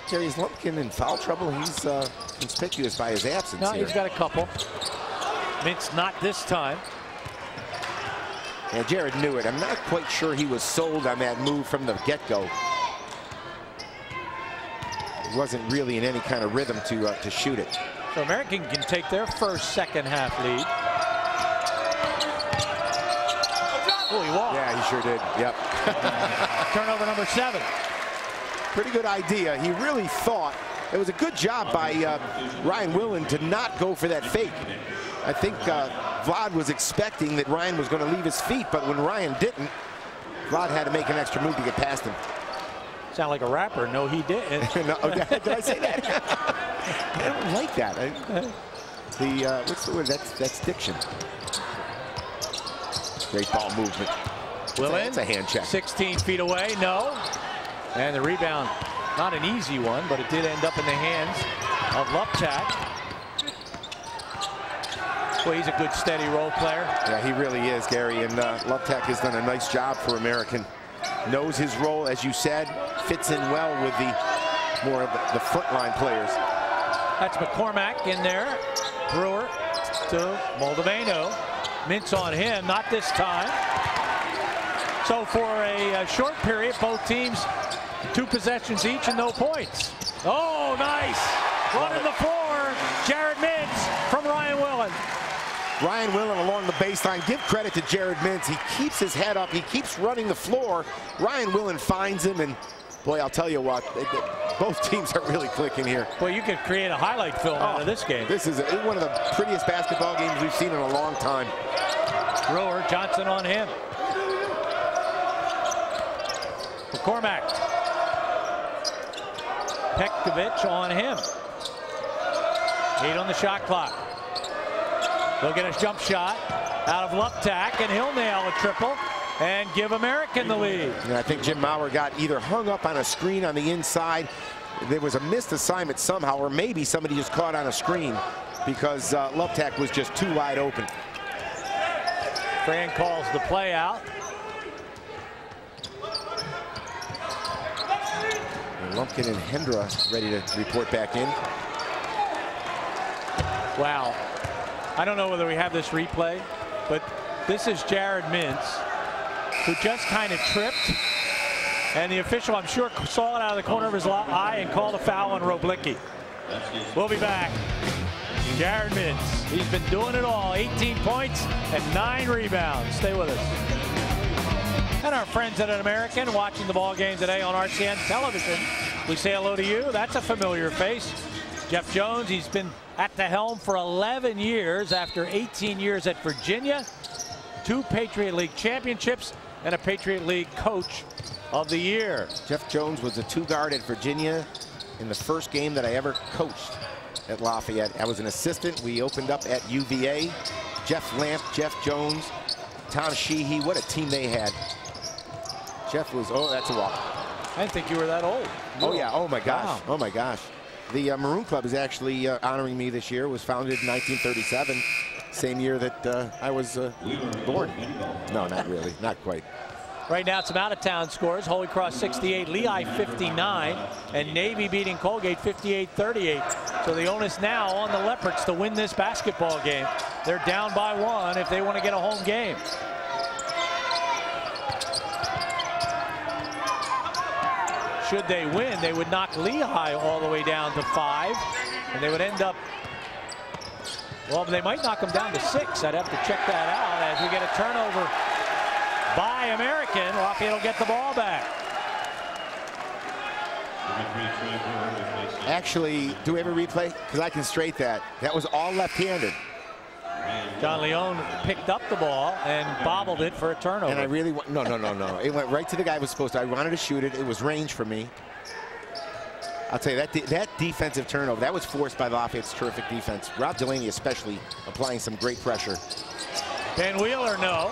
Gary's Lumpkin in foul trouble. He's conspicuous by his absence. No, here. he's got a couple. Mintz not this time. Yeah, Jared knew it. I'm not quite sure he was sold on that move from the get-go. He wasn't really in any kind of rhythm to shoot it. So American can take their first second-half lead. Oh, he walked. Yeah, he sure did. Yep. Turnover number 7. Pretty good idea. He really thought it was a good job by Ryan Willen to not go for that fake. I think Vlad was expecting that Ryan was going to leave his feet, but when Ryan didn't, Vlad had to make an extra move to get past him. Sound like a rapper. No, he didn't. No, did I say that? I don't like that. What's the word? That's diction. Great ball movement. Willen, it's a hand check. 16 feet away. No. And the rebound, not an easy one, but it did end up in the hands of Luptak. Well, he's a good, steady role player. Yeah, he really is, Gary. And Luptak has done a nice job for American. Knows his role, as you said, fits in well with the more of the frontline players. That's McCormack in there. Brewer to Moldaveno. Mintz on him, not this time. So for a short period, both teams 2 possessions each and no points. Oh, nice. Running the floor, Jared Mintz from Ryan Willen. Ryan Willen along the baseline. Give credit to Jared Mintz. He keeps his head up. He keeps running the floor. Ryan Willen finds him, and boy, I'll tell you what, both teams are really clicking here. Well, you could create a highlight film out of this game. This is one of the prettiest basketball games we've seen in a long time. Brewer, Johnson on him. McCormack. Pekovic on him. 8 on the shot clock. He'll get a jump shot out of Luptak, and he'll nail a triple and give American the lead. Yeah, I think Jim Maurer got either hung up on a screen on the inside. There was a missed assignment somehow, or maybe somebody just caught on a screen because Luptak was just too wide open. Fran calls the play out. And Lumpkin and Hendra ready to report back in. Wow. I don't know whether we have this replay, but this is Jared Mintz, who just kind of tripped. And the official, I'm sure, saw it out of the corner of his eye and called a foul on Roblicki. We'll be back. Jared Mintz, he's been doing it all. 18 points and 9 rebounds. Stay with us. And our friends at An American watching the ball game today on RCN television. We say hello to you. That's a familiar face. Jeff Jones, he's been at the helm for 11 years after 18 years at Virginia, 2 Patriot League championships, and a Patriot League Coach of the Year. Jeff Jones was a 2-guard at Virginia in the first game that I ever coached at Lafayette. I was an assistant. We opened up at UVA. Jeff Lamp, Jeff Jones, Tom Sheehy. What a team they had. Jeff was, oh, that's a walk. I didn't think you were that old. Oh, yeah. Oh, my gosh. Wow. Oh, my gosh. The Maroon Club is actually honoring me this year. It was founded in 1937, same year that I was born. No, not really. Not quite. Right now, some out-of-town scores. Holy Cross 68, Lehigh 59, and Navy beating Colgate 58-38. So the onus now on the Leopards to win this basketball game. They're down by 1 if they want to get a home game. Should they win, they would knock Lehigh all the way down to 5, and they would end up, well, they might knock them down to 6. I'd have to check that out as we get a turnover by American. Lafayette will get the ball back. Actually, do we have a replay? Because I can straight that. That was all left-handed. John Leone picked up the ball and bobbled it for a turnover. And I really want, no. It went right to the guy who was supposed to. I wanted to shoot it. It was range for me. I'll tell you, that defensive turnover, that was forced by Lafayette's terrific defense. Rob Delaney especially applying some great pressure. Ben Wheeler, no.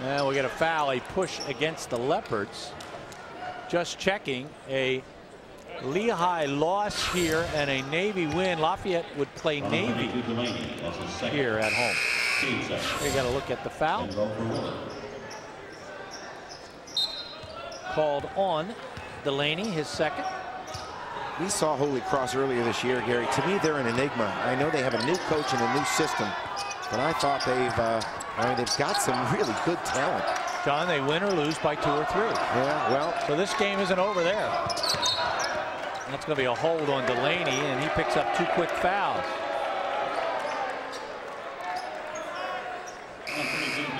And we'll get a foul, a push against the Leopards. Just checking, a Lehigh loss here and a Navy win. Lafayette would play Navy here at home. We got to look at the foul. Called on Delaney, his second. We saw Holy Cross earlier this year, Gary. To me, they're an enigma. I know they have a new coach and a new system, but I thought they've got some really good talent. John, they win or lose by 2 or 3. Yeah, well. So this game isn't over there. That's going to be a hold on Delaney, and he picks up 2 quick fouls.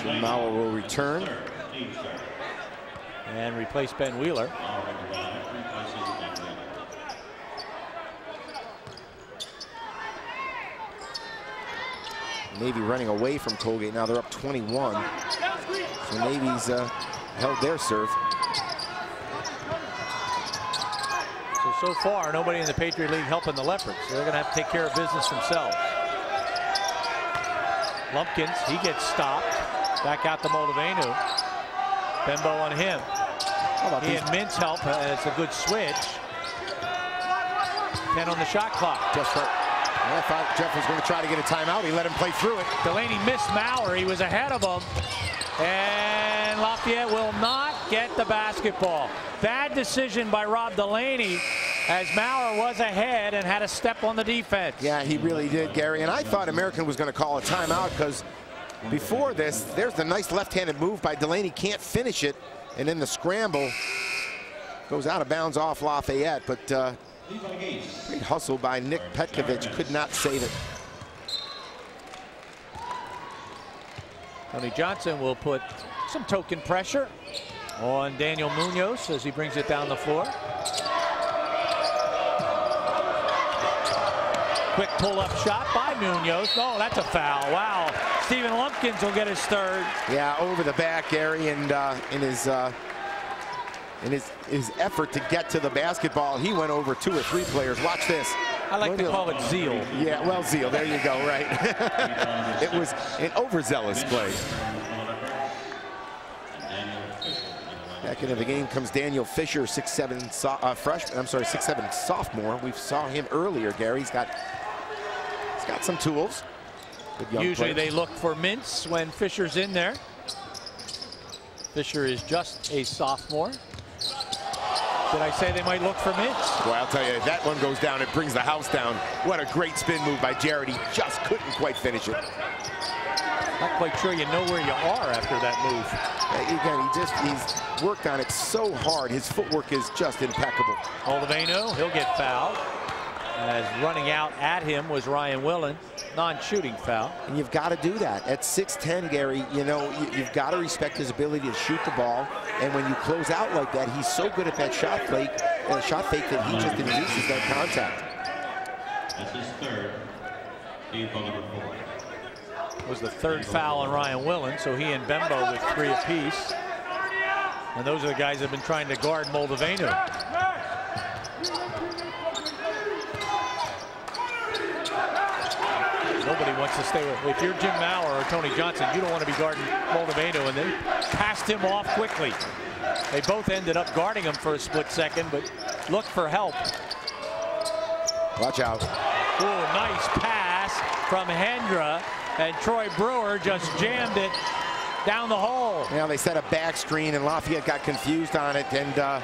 Jim Mauer will return and replace Ben Wheeler. Navy running away from Colgate. Now they're up 21. So Navy's held their serve. So far, nobody in the Patriot League helping the Leopards. So they're going to have to take care of business themselves. Lumpkins, he gets stopped. Back out to Moldavenu. Bembo on him. He and Mintz help. It's a good switch. 10 on the shot clock. Just right. I thought Jeff was going to try to get a timeout. He let him play through it. Delaney missed Mauer. He was ahead of him. And Lafayette will not get the basketball. Bad decision by Rob Delaney, as Mauer was ahead and had a step on the defense. Yeah, he really did, Gary. And I thought American was going to call a timeout because before this, there's the nice left-handed move by Delaney. Can't finish it. And then the scramble goes out of bounds off Lafayette. But great hustle by Nick Petkovich. Could not save it. Tony Johnson will put some token pressure on Daniel Munoz as he brings it down the floor. Quick pull-up shot by Munoz. Oh, that's a foul. Wow. Stephen Lumpkins will get his third. Yeah, over the back, Gary, and in his effort to get to the basketball, he went over 2 or 3 players. Watch this. I like to call it zeal. Yeah, well, zeal. There you go, right. It was an overzealous play. Back into the game comes Daniel Fisher, 6'7" freshman. I'm sorry, 6'7" sophomore. We saw him earlier, Gary. He's got some tools. Usually they look for Mintz when Fisher's in there. Fisher is just a sophomore. Did I say they might look for Mintz? Well, I'll tell you, if that one goes down, it brings the house down. What a great spin move by Jared. He just couldn't quite finish it. Not quite sure you know where you are after that move. Again, he's worked on it so hard. His footwork is just impeccable. Moldavenu, he'll get fouled. As running out at him was Ryan Willen. Non-shooting foul. And you've got to do that. At 6'10", Gary, you know, you've got to respect his ability to shoot the ball. And when you close out like that, he's so good at that shot fake that he just induces that contact. That's his third. Team foul number 4. Was the third foul on Ryan Willen, so he and Bembo with 3 apiece. And those are the guys that have been trying to guard Moldavenu. Nobody wants to stay with. If you're Jim Maurer or Tony Johnson, you don't want to be guarding Moldavenu, and they passed him off quickly. They both ended up guarding him for a split second, but look for help. Watch out. Ooh, nice pass from Hendra, and Troy Brewer just jammed it down the hole. Now they set a back screen, and Lafayette got confused on it, and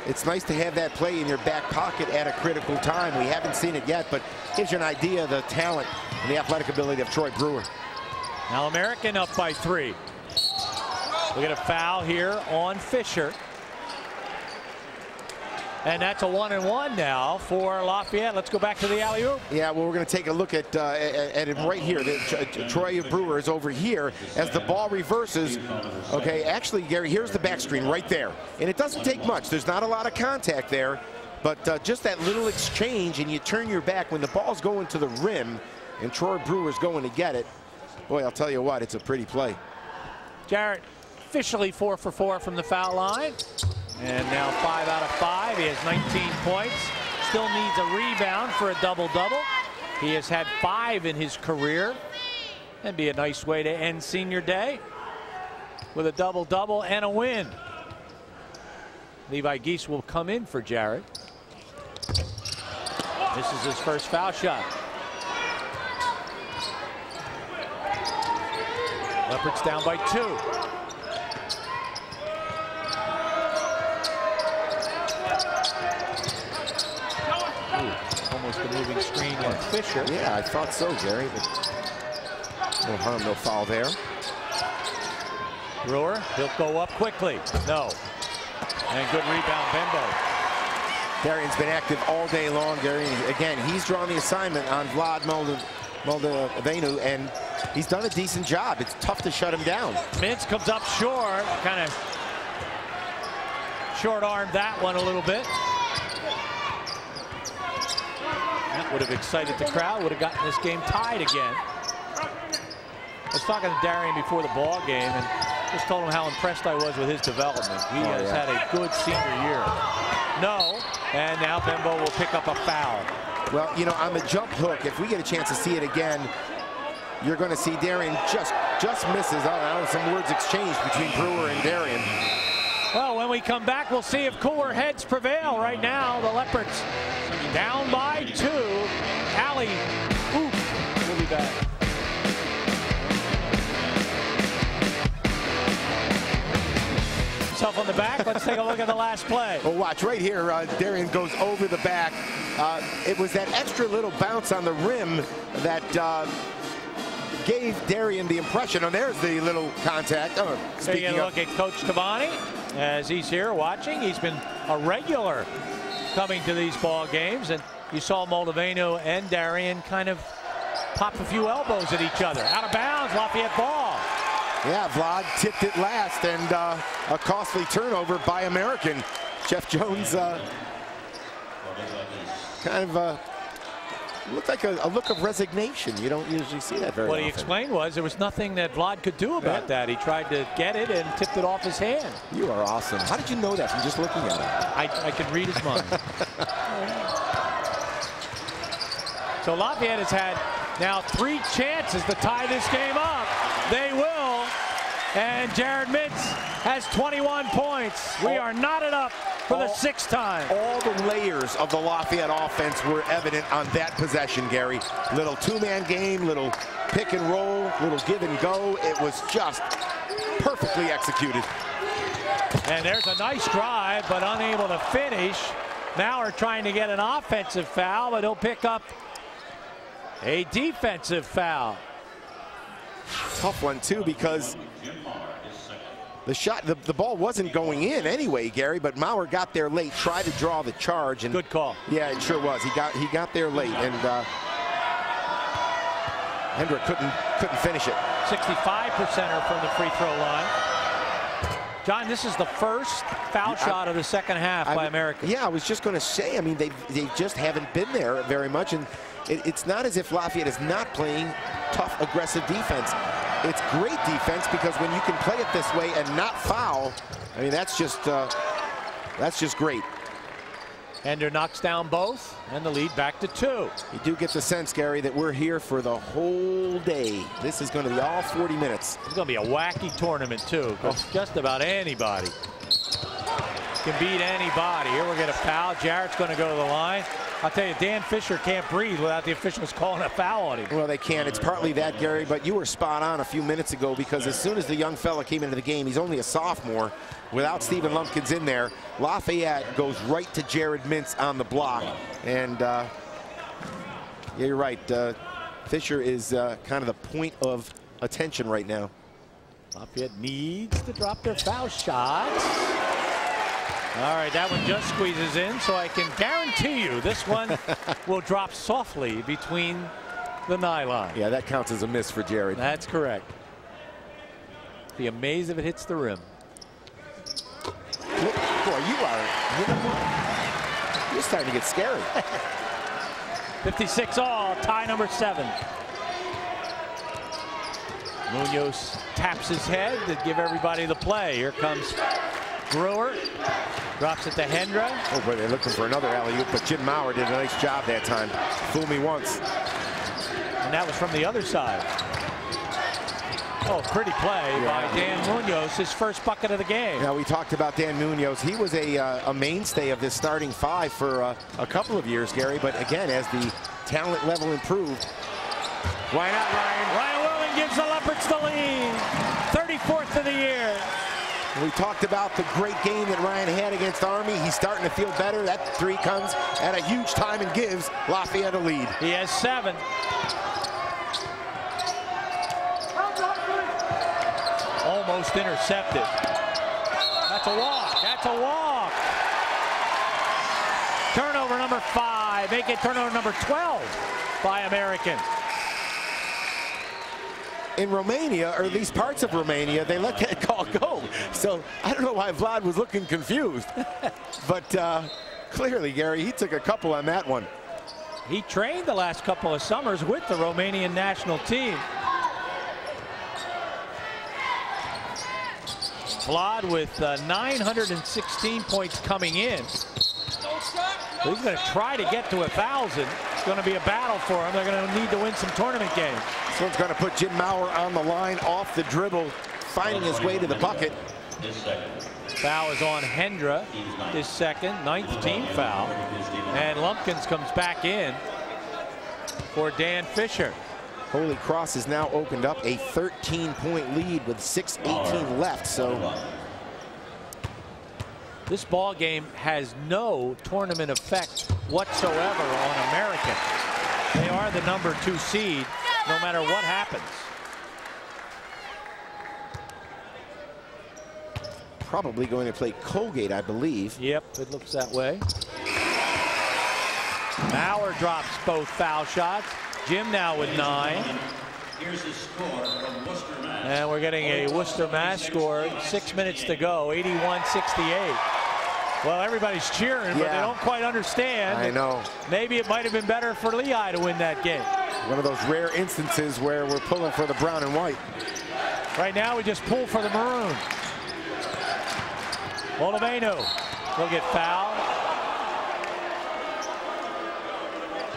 it's nice to have that play in your back pocket at a critical time. We haven't seen it yet, but gives you an idea of the talent and the athletic ability of Troy Brewer. Now American up by 3. We get a foul here on Fisher. And that's a 1-and-1 now for Lafayette. Let's go back to the alley-oop. Yeah, well, we're going to take a look at it right here. Troy Brewer is over here as the ball reverses. Okay, actually, Gary, here's the back screen right there. And it doesn't take much. There's not a lot of contact there. But just that little exchange, and you turn your back when the ball's going to the rim, and Troy Brewer's going to get it. Boy, I'll tell you what, it's a pretty play. Jarrett officially 4 for 4 from the foul line. And now 5 out of 5. He has 19 points. Still needs a rebound for a double-double. He has had 5 in his career. That'd be a nice way to end senior day with a double-double and a win. Levi Geese will come in for Jarrett. This is his first foul shot. Leopards down by 2. Almost a moving screen on Fisher. Yeah, I thought so, Gary. But no harm, no foul there. Brewer, he'll go up quickly. No. And good rebound, Bembo. Darian's been active all day long, Gary. Again, he's drawn the assignment on Vlad Moldavenu, and he's done a decent job. It's tough to shut him down. Mintz comes up short, kind of short-armed that one a little bit. That would have excited the crowd, would have gotten this game tied again. I was talking to Darian before the ball game and just told him how impressed I was with his development. He has had a good senior year. No, and now Bembo will pick up a foul. Well, you know, on the jump hook, if we get a chance to see it again, you're going to see Darian just misses. Oh, some words exchanged between Brewer and Darian. Well, when we come back, we'll see if cooler heads prevail. Right now, the Leopards down by 2. Alley. Ooh, we'll be back. Self on the back. Let's take a look at the last play. Well, watch right here. Darian goes over the back. It was that extra little bounce on the rim that gave Darian the impression. Oh, there's the little contact. Oh, taking a look at Coach Cavani as he's here watching. He's been a regular coming to these ball games, and you saw Moldavenu and Darian kind of pop a few elbows at each other. Out of bounds, Lafayette ball. Yeah, Vlad tipped it last, and a costly turnover by American. Jeff Jones kind of looked like a look of resignation. You don't usually see that very often. What he explained was there was nothing that Vlad could do about that. He tried to get it and tipped it off his hand. You are awesome. How did you know that from just looking at him? I can read his mind. So Lafayette has had now 3 chances to tie this game up. They will. And Jared Mintz has 21 points. We are knotted up for the 6th time. All the layers of the Lafayette offense were evident on that possession, Gary. Little 2-man game, little pick and roll, little give and go. It was just perfectly executed. And there's a nice drive, but unable to finish. Maurer trying to get an offensive foul, but he'll pick up a defensive foul. Tough one, too, because the shot, the ball wasn't going in anyway, Gary, but Maurer got there late, tried to draw the charge. And good call. Yeah, it sure was. He got there late, and Hendrick couldn't finish it. 65%er from the free throw line. John, this is the first foul shot of the second half by American. Yeah, I was just going to say, I mean, they just haven't been there very much. And it's not as if Lafayette is not playing tough, aggressive defense. It's great defense because when you can play it this way and not foul, I mean, that's just great. Ender knocks down both, and the lead back to 2. You do get the sense, Gary, that we're here for the whole day. This is going to be all 40 minutes. It's going to be a wacky tournament, too, because just about anybody can beat anybody. Here we're going to foul. Jarrett's going to go to the line. I'll tell you, Dan Fisher can't breathe without the officials calling a foul on him. Well, they can. It's partly that, Gary, but you were spot on a few minutes ago because as soon as the young fella came into the game, he's only a sophomore. Without Stephen Lumpkins in there, Lafayette goes right to Jared Mintz on the block. And yeah, you're right. Fisher is kind of the point of attention right now. Lafayette needs to drop their foul shots. All right, that one just squeezes in, so I can guarantee you this one will drop softly between the nylon. Yeah, that counts as a miss for Jared. That's correct. Be amazed if it hits the rim. Boy, you're starting to get scary. 56 all, tie number 7. Munoz taps his head to give everybody the play. Here comes Brewer. Drops it to Hendra. Oh, boy, they're looking for another alley-oop, but Jim Maurer did a nice job that time. Fool me once. And that was from the other side. Oh, pretty play by Dan Munoz, his first bucket of the game. Now, we talked about Dan Munoz. He was a mainstay of this starting 5 for a couple of years, Gary. But again, as the talent level improved, why not, Ryan? Ryan Willing gives the Leopards the lead. 34th of the year. We talked about the great game that Ryan had against Army. He's starting to feel better. That 3 comes at a huge time and gives Lafayette a lead. He has 7. Almost intercepted. That's a walk. That's a walk. Turnover number 5. Make it turnover number 12 by American. In Romania, or at least parts of Romania, they let that call go. So I don't know why Vlad was looking confused. But clearly, Gary, he took a couple on that one. He trained the last couple of summers with the Romanian national team. Vlad with 916 points coming in. So he's going to try to get to 1,000. It's going to be a battle for him. They're going to need to win some tournament games. This one's going to put Jim Maurer on the line, off the dribble, finding his way to the bucket. Foul is on Hendra, his second, 9th team foul. And Lumpkins comes back in for Dan Fisher. Holy Cross has now opened up a 13-point lead with 6:18 left. So this ball game has no tournament effect whatsoever on American. They are the number 2 seed, no matter what happens. Probably going to play Colgate, I believe. Yep, it looks that way. Maurer drops both foul shots. Jim now with 9. Here's his score from Worcester, Mass. And we're getting a Worcester, Mass score. 6 minutes to go, 81-68. Well, everybody's cheering, but they don't quite understand. I know. Maybe it might have been better for Lehigh to win that game. One of those rare instances where we're pulling for the brown and white. Right now, we just pull for the maroon. Oliveno will get fouled.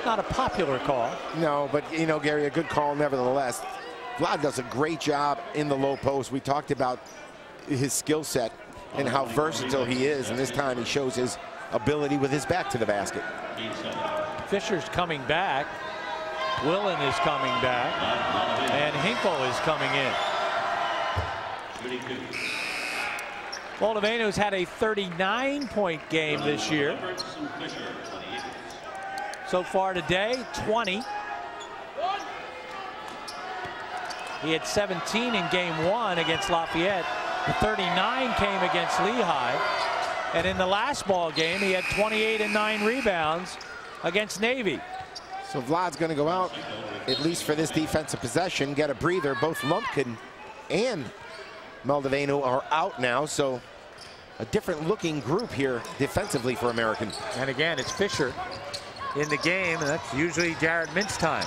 Not a popular call. No, but, you know, Gary, a good call nevertheless. Vlad does a great job in the low post. We talked about his skill set and how versatile he is, and this time he shows his ability with his back to the basket. Fisher's coming back. Willen is coming back. And Hinkle is coming in. Oliveno's had a 39-point game this year. So far today, 20. He had 17 in game 1 against Lafayette. The 39 came against Lehigh. And in the last ball game, he had 28 and 9 rebounds against Navy. So Vlad's going to go out, at least for this defensive possession, get a breather. Both Lumpkin and Moldaveno are out now, so a different looking group here defensively for American. And again, it's Fisher in the game, and that's usually Jared Mintz time.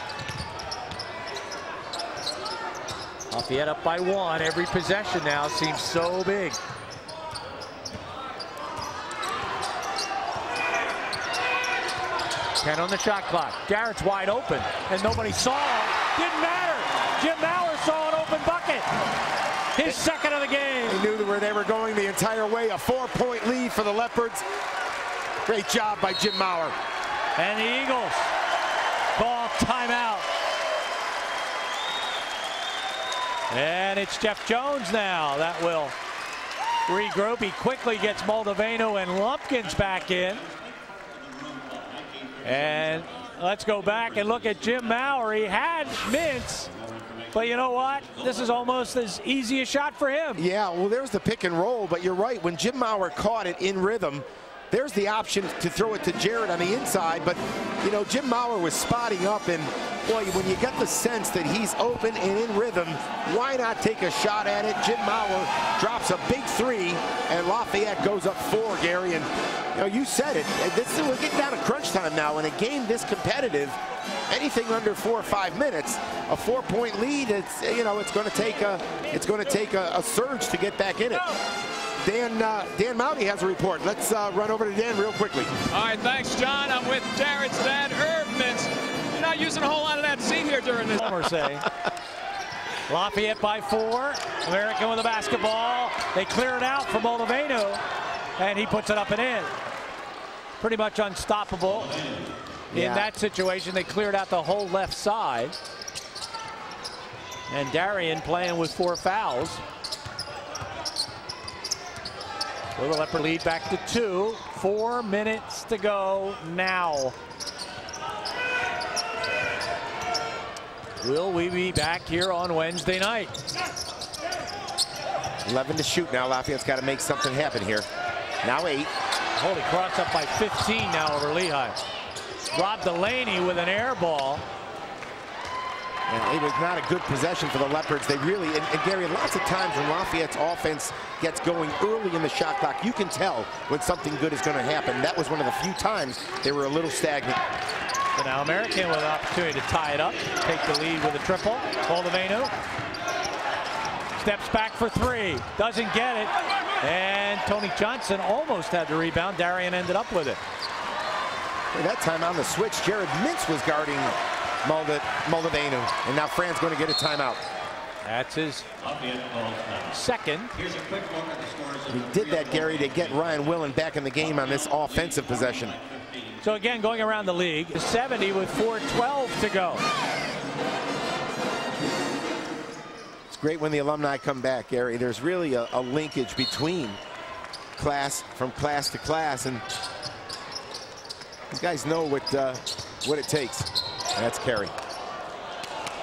Lafayette up by 1. Every possession now seems so big. Ten on the shot clock. Garrett's wide open, and nobody saw him. Didn't matter. Jim Maurer saw an open bucket. His second of the game. They knew where they were going the entire way. A 4-point lead for the Leopards. Great job by Jim Maurer. And the Eagles call timeout. And it's Jeff Jones now that will regroup. He quickly gets Moldaveno and Lumpkins back in. And let's go back and look at Jim Maurer. He had Mintz, but you know what? This is almost as easy a shot for him. Yeah, well, there's the pick and roll, but you're right. When Jim Maurer caught it in rhythm, there's the option to throw it to Jared on the inside, but you know, Jim Maurer was spotting up, and boy, when you get the sense that he's open and in rhythm, why not take a shot at it? Jim Maurer drops a big 3, and Lafayette goes up 4, Gary, and you know, you said it. We're getting down to crunch time now. In a game this competitive, anything under 4 or 5 minutes, a 4-point lead, it's going to take a surge to get back in it. Dan Mouty has a report. Let's run over to Dan real quickly. All right, thanks, John. I'm with Jared's dad, Irv Mintz. You're not using a whole lot of that seat here during this. Lafayette by 4. American with the basketball. They clear it out for Moldaveno, and he puts it up and in. Pretty much unstoppable in that situation. They cleared out the whole left side. And Darian playing with 4 fouls. Will the Leopard lead back to 2. 4 minutes to go now. Will we be back here on Wednesday night? 11 to shoot now. Lafayette's got to make something happen here. Now 8. Holy Cross up by 15 now over Lehigh. Rob Delaney with an air ball. And it was not a good possession for the Leopards. They really, and Gary, lots of times when Lafayette's offense gets going early in the shot clock, you can tell when something good is going to happen. That was one of the few times they were a little stagnant. So now American with an opportunity to tie it up, take the lead with a triple. Moldaveno steps back for 3, doesn't get it, and Tony Johnson almost had the rebound. Darian ended up with it. That time on the switch, Jared Mintz was guarding Moldaveno, and now Fran's going to get a timeout. That's his second. Here's a quick look at the scores. He did that, Gary, to get Ryan Willen back in the game on this offensive possession. So again, going around the league, 70 with 4:12 to go. It's great when the alumni come back, Gary. There's really a linkage between from class to class, and these guys know what it takes. That's Kerry.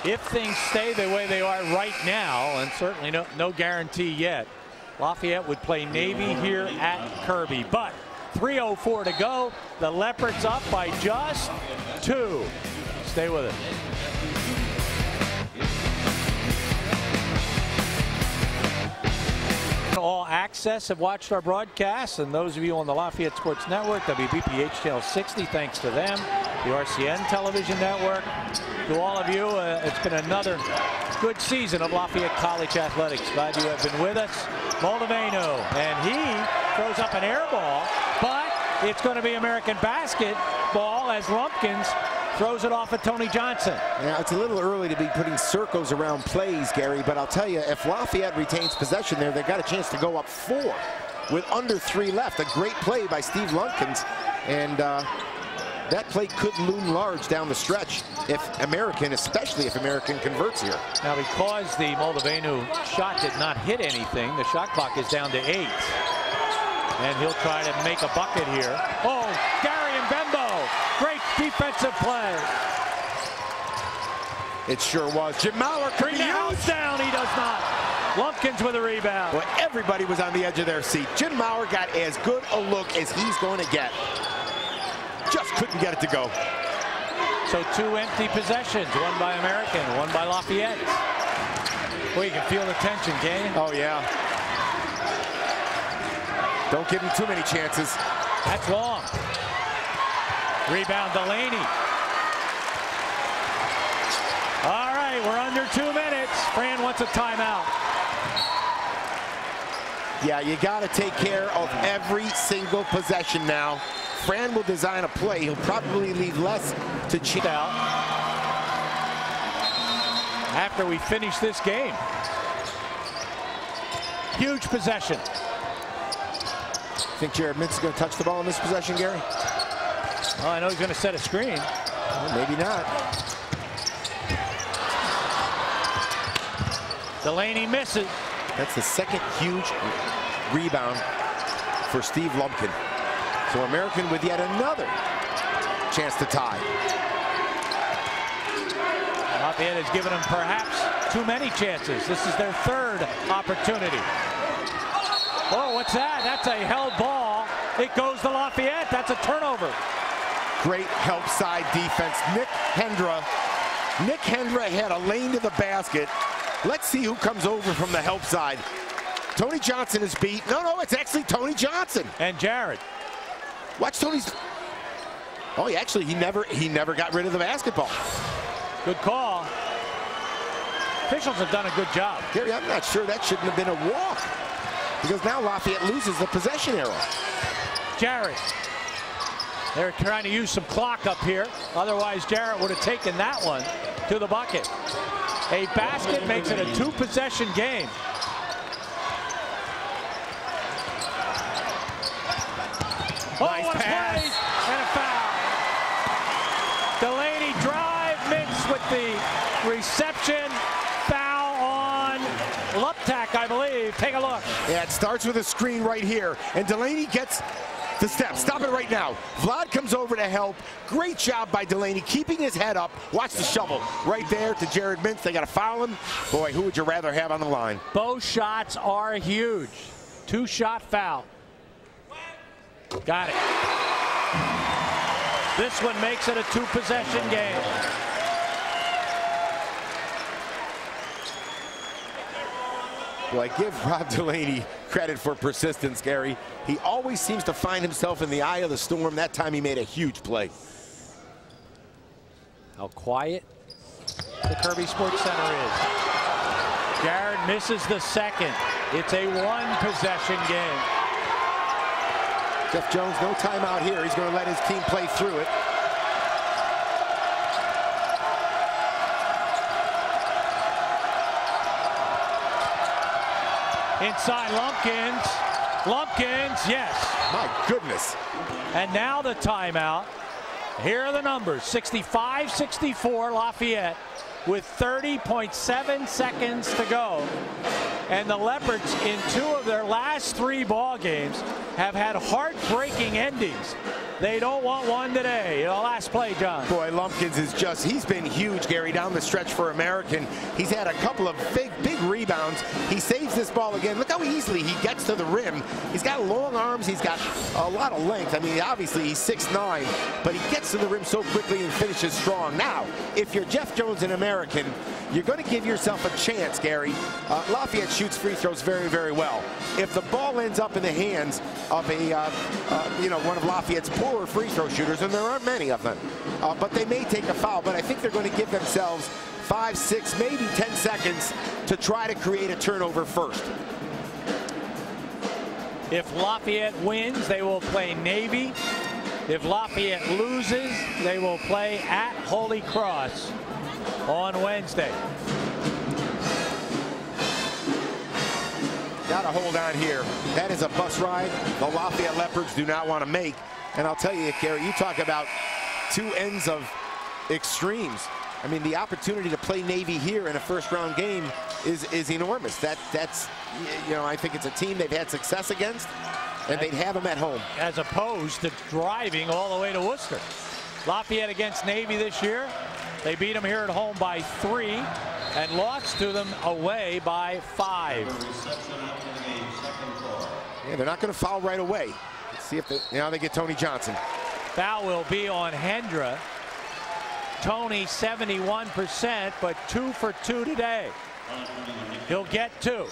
If things stay the way they are right now, and certainly no guarantee yet, Lafayette would play Navy here at Kirby. But 3:04 to go. The Leopards up by just 2. Stay with it. All access have watched our broadcasts, and those of you on the Lafayette Sports Network, WBPH Channel 60, thanks to them. The RCN Television Network. To all of you, it's been another good season of Lafayette College Athletics. Glad you have been with us. Moldaveno, and he throws up an air ball, but it's going to be American basketball as Lumpkins throws it off at Tony Johnson. Now, it's a little early to be putting circles around plays, Gary, but I'll tell you, if Lafayette retains possession there, they've got a chance to go up 4 with under 3 left. A great play by Steve Lumpkins, and that play could loom large down the stretch especially if American converts here. Now, because the Moldaveno shot did not hit anything, the shot clock is down to 8. And he'll try to make a bucket here. Oh, Darian Bembo, great defensive play. It sure was. Jim Maurer Bring the house down, he does not. Lumpkins with a rebound. Well, everybody was on the edge of their seat. Jim Maurer got as good a look as he's going to get. Just couldn't get it to go. So 2 empty possessions, one by American, one by Lafayette. Well, you can feel the tension, can't you? Oh, yeah. Don't give him too many chances. That's long. Rebound Delaney. All right, we're under 2 minutes. Fran wants a timeout. Yeah, you got to take care of every single possession now. Fran will design a play. He'll probably leave less to cheat out after we finish this game. Huge possession. Think Jared Mintz is going to touch the ball in this possession, Gary? Oh, I know he's going to set a screen. Well, maybe not. Delaney misses. That's the second huge rebound for Steve Lumpkin. So American with yet another chance to tie. LaFayette has given them perhaps too many chances. This is their third opportunity. Oh, what's that? That's a held ball. It goes to LaFayette. That's a turnover. Great help side defense. Nick Hendra had a lane to the basket. Let's see who comes over from the help side. Tony Johnson is beat. No, it's actually Tony Johnson. And Jared. Watch Tony's. Oh, he never got rid of the basketball. Good call. Officials have done a good job. Gary, I'm not sure that shouldn't have been a walk, because now Lafayette loses the possession arrow. Jared. They're trying to use some clock up here. Otherwise, Jarrett would have taken that one to the bucket. A basket makes it a two-possession game. Nice pass. Played, and a foul. Delaney drive, Mintz with the reception. Foul on Luptak, I believe. Take a look. Yeah, it starts with a screen right here, and Delaney gets the step. Stop it right now. Vlad comes over to help. Great job by Delaney, keeping his head up. Watch the shovel right there to Jared Mintz. They got to foul him. Boy, who would you rather have on the line? Both shots are huge. Two-shot foul. Got it. This one makes it a two-possession game. Well, I give Rob Delaney credit for persistence, Gary. He always seems to find himself in the eye of the storm. That time he made a huge play. How quiet the Kirby Sports Center is. Jared misses the second. It's a one-possession game. Jeff Jones, no timeout here. He's going to let his team play through it. Inside Lumpkins. Lumpkins, yes. My goodness. And now the timeout. Here are the numbers. 65-64 Lafayette with 30.7 seconds to go. And the Leopards, in two of their last three ball games, have had heartbreaking endings. They don't want one today. Last play, John. Boy, Lumpkins is just, he's been huge, Gary, down the stretch for American. He's had a couple of big rebounds. He saves this ball again. Look how easily he gets to the rim. He's got long arms. He's got a lot of length. I mean, obviously, he's 6'9", but he gets to the rim so quickly and finishes strong. Now, if you're Jeff Jones and American, you're going to give yourself a chance, Gary. Lafayette shoots free throws very, very well. If the ball ends up in the hands of a, one of Lafayette's poorer free throw shooters, and there aren't many of them, but they may take a foul, but I think they're going to give themselves 5, 6, maybe 10 seconds to try to create a turnover first. If Lafayette wins, they will play Navy. If Lafayette loses, they will play at Holy Cross on Wednesday. Got to hold on here. That is a bus ride the Lafayette Leopards do not want to make. And I'll tell you, Gary, you talk about two ends of extremes. I mean, the opportunity to play Navy here in a first-round game is enormous. That's I think it's a team they've had success against, and they'd have them at home. As opposed to driving all the way to Worcester. Lafayette against Navy this year. They beat them here at home by 3 and lost to them away by 5. Yeah, they're not going to foul right away. Let's see if they get Tony Johnson. Foul will be on Hendra. Tony 71%, but 2 for 2 today. He'll get 2.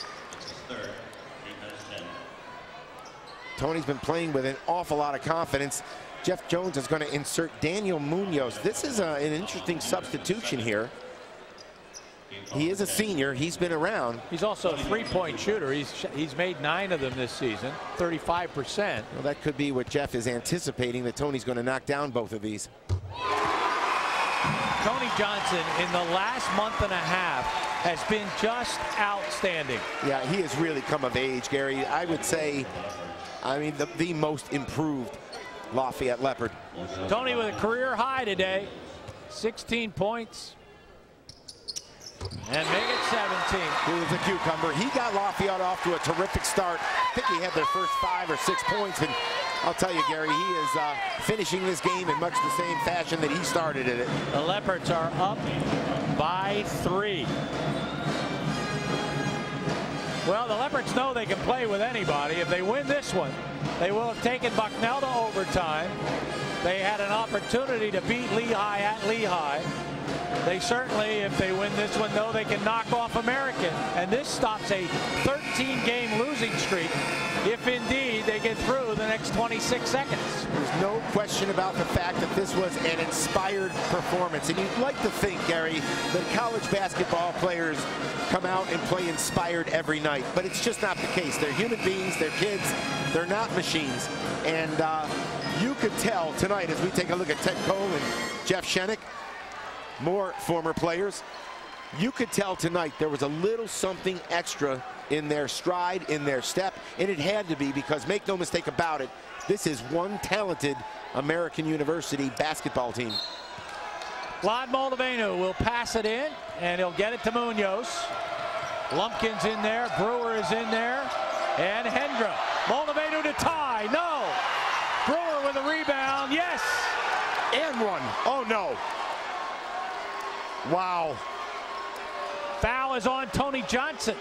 Tony's been playing with an awful lot of confidence. Jeff Jones is going to insert Daniel Munoz. This is an interesting substitution here. He is a senior. He's been around. He's also a three-point shooter. He's made 9 of them this season, 35%. Well, that could be what Jeff is anticipating, that Tony's going to knock down both of these. Tony Johnson in the last month and a half has been just outstanding. Yeah, he has really come of age, Gary. I would say, I mean, the most improved Lafayette Leopard. Tony with a career high today, 16 points. And make it 17. He was a cucumber. He got Lafayette off to a terrific start. I think he had their first 5 or 6 points. And I'll tell you, Gary, he is finishing this game in much the same fashion that he started it. The Leopards are up by 3. Well, the Leopards know they can play with anybody. If they win this one, they will have taken Bucknell to overtime. They had an opportunity to beat Lehigh at Lehigh. They certainly, if they win this one, know they can knock off American. And this stops a 13-game losing streak if indeed they get through the next 26 seconds. There's no question about the fact that this was an inspired performance. And you'd like to think, Gary, that college basketball players come out and play inspired every night. But it's just not the case. They're human beings. They're kids. They're not machines. And you could tell tonight as we take a look at Ted Cole and Jeff Shenick, more former players, you could tell tonight there was a little something extra in their stride, in their step, and it had to be, because make no mistake about it, this is one talented American University basketball team. Vlad Moldavenu will pass it in, and he'll get it to Munoz. Lumpkin's in there, Brewer is in there, and Hendra. Moldavenu to tie, no! Brewer with a rebound, yes! And one. Oh no. Wow. Foul is on Tony Johnson.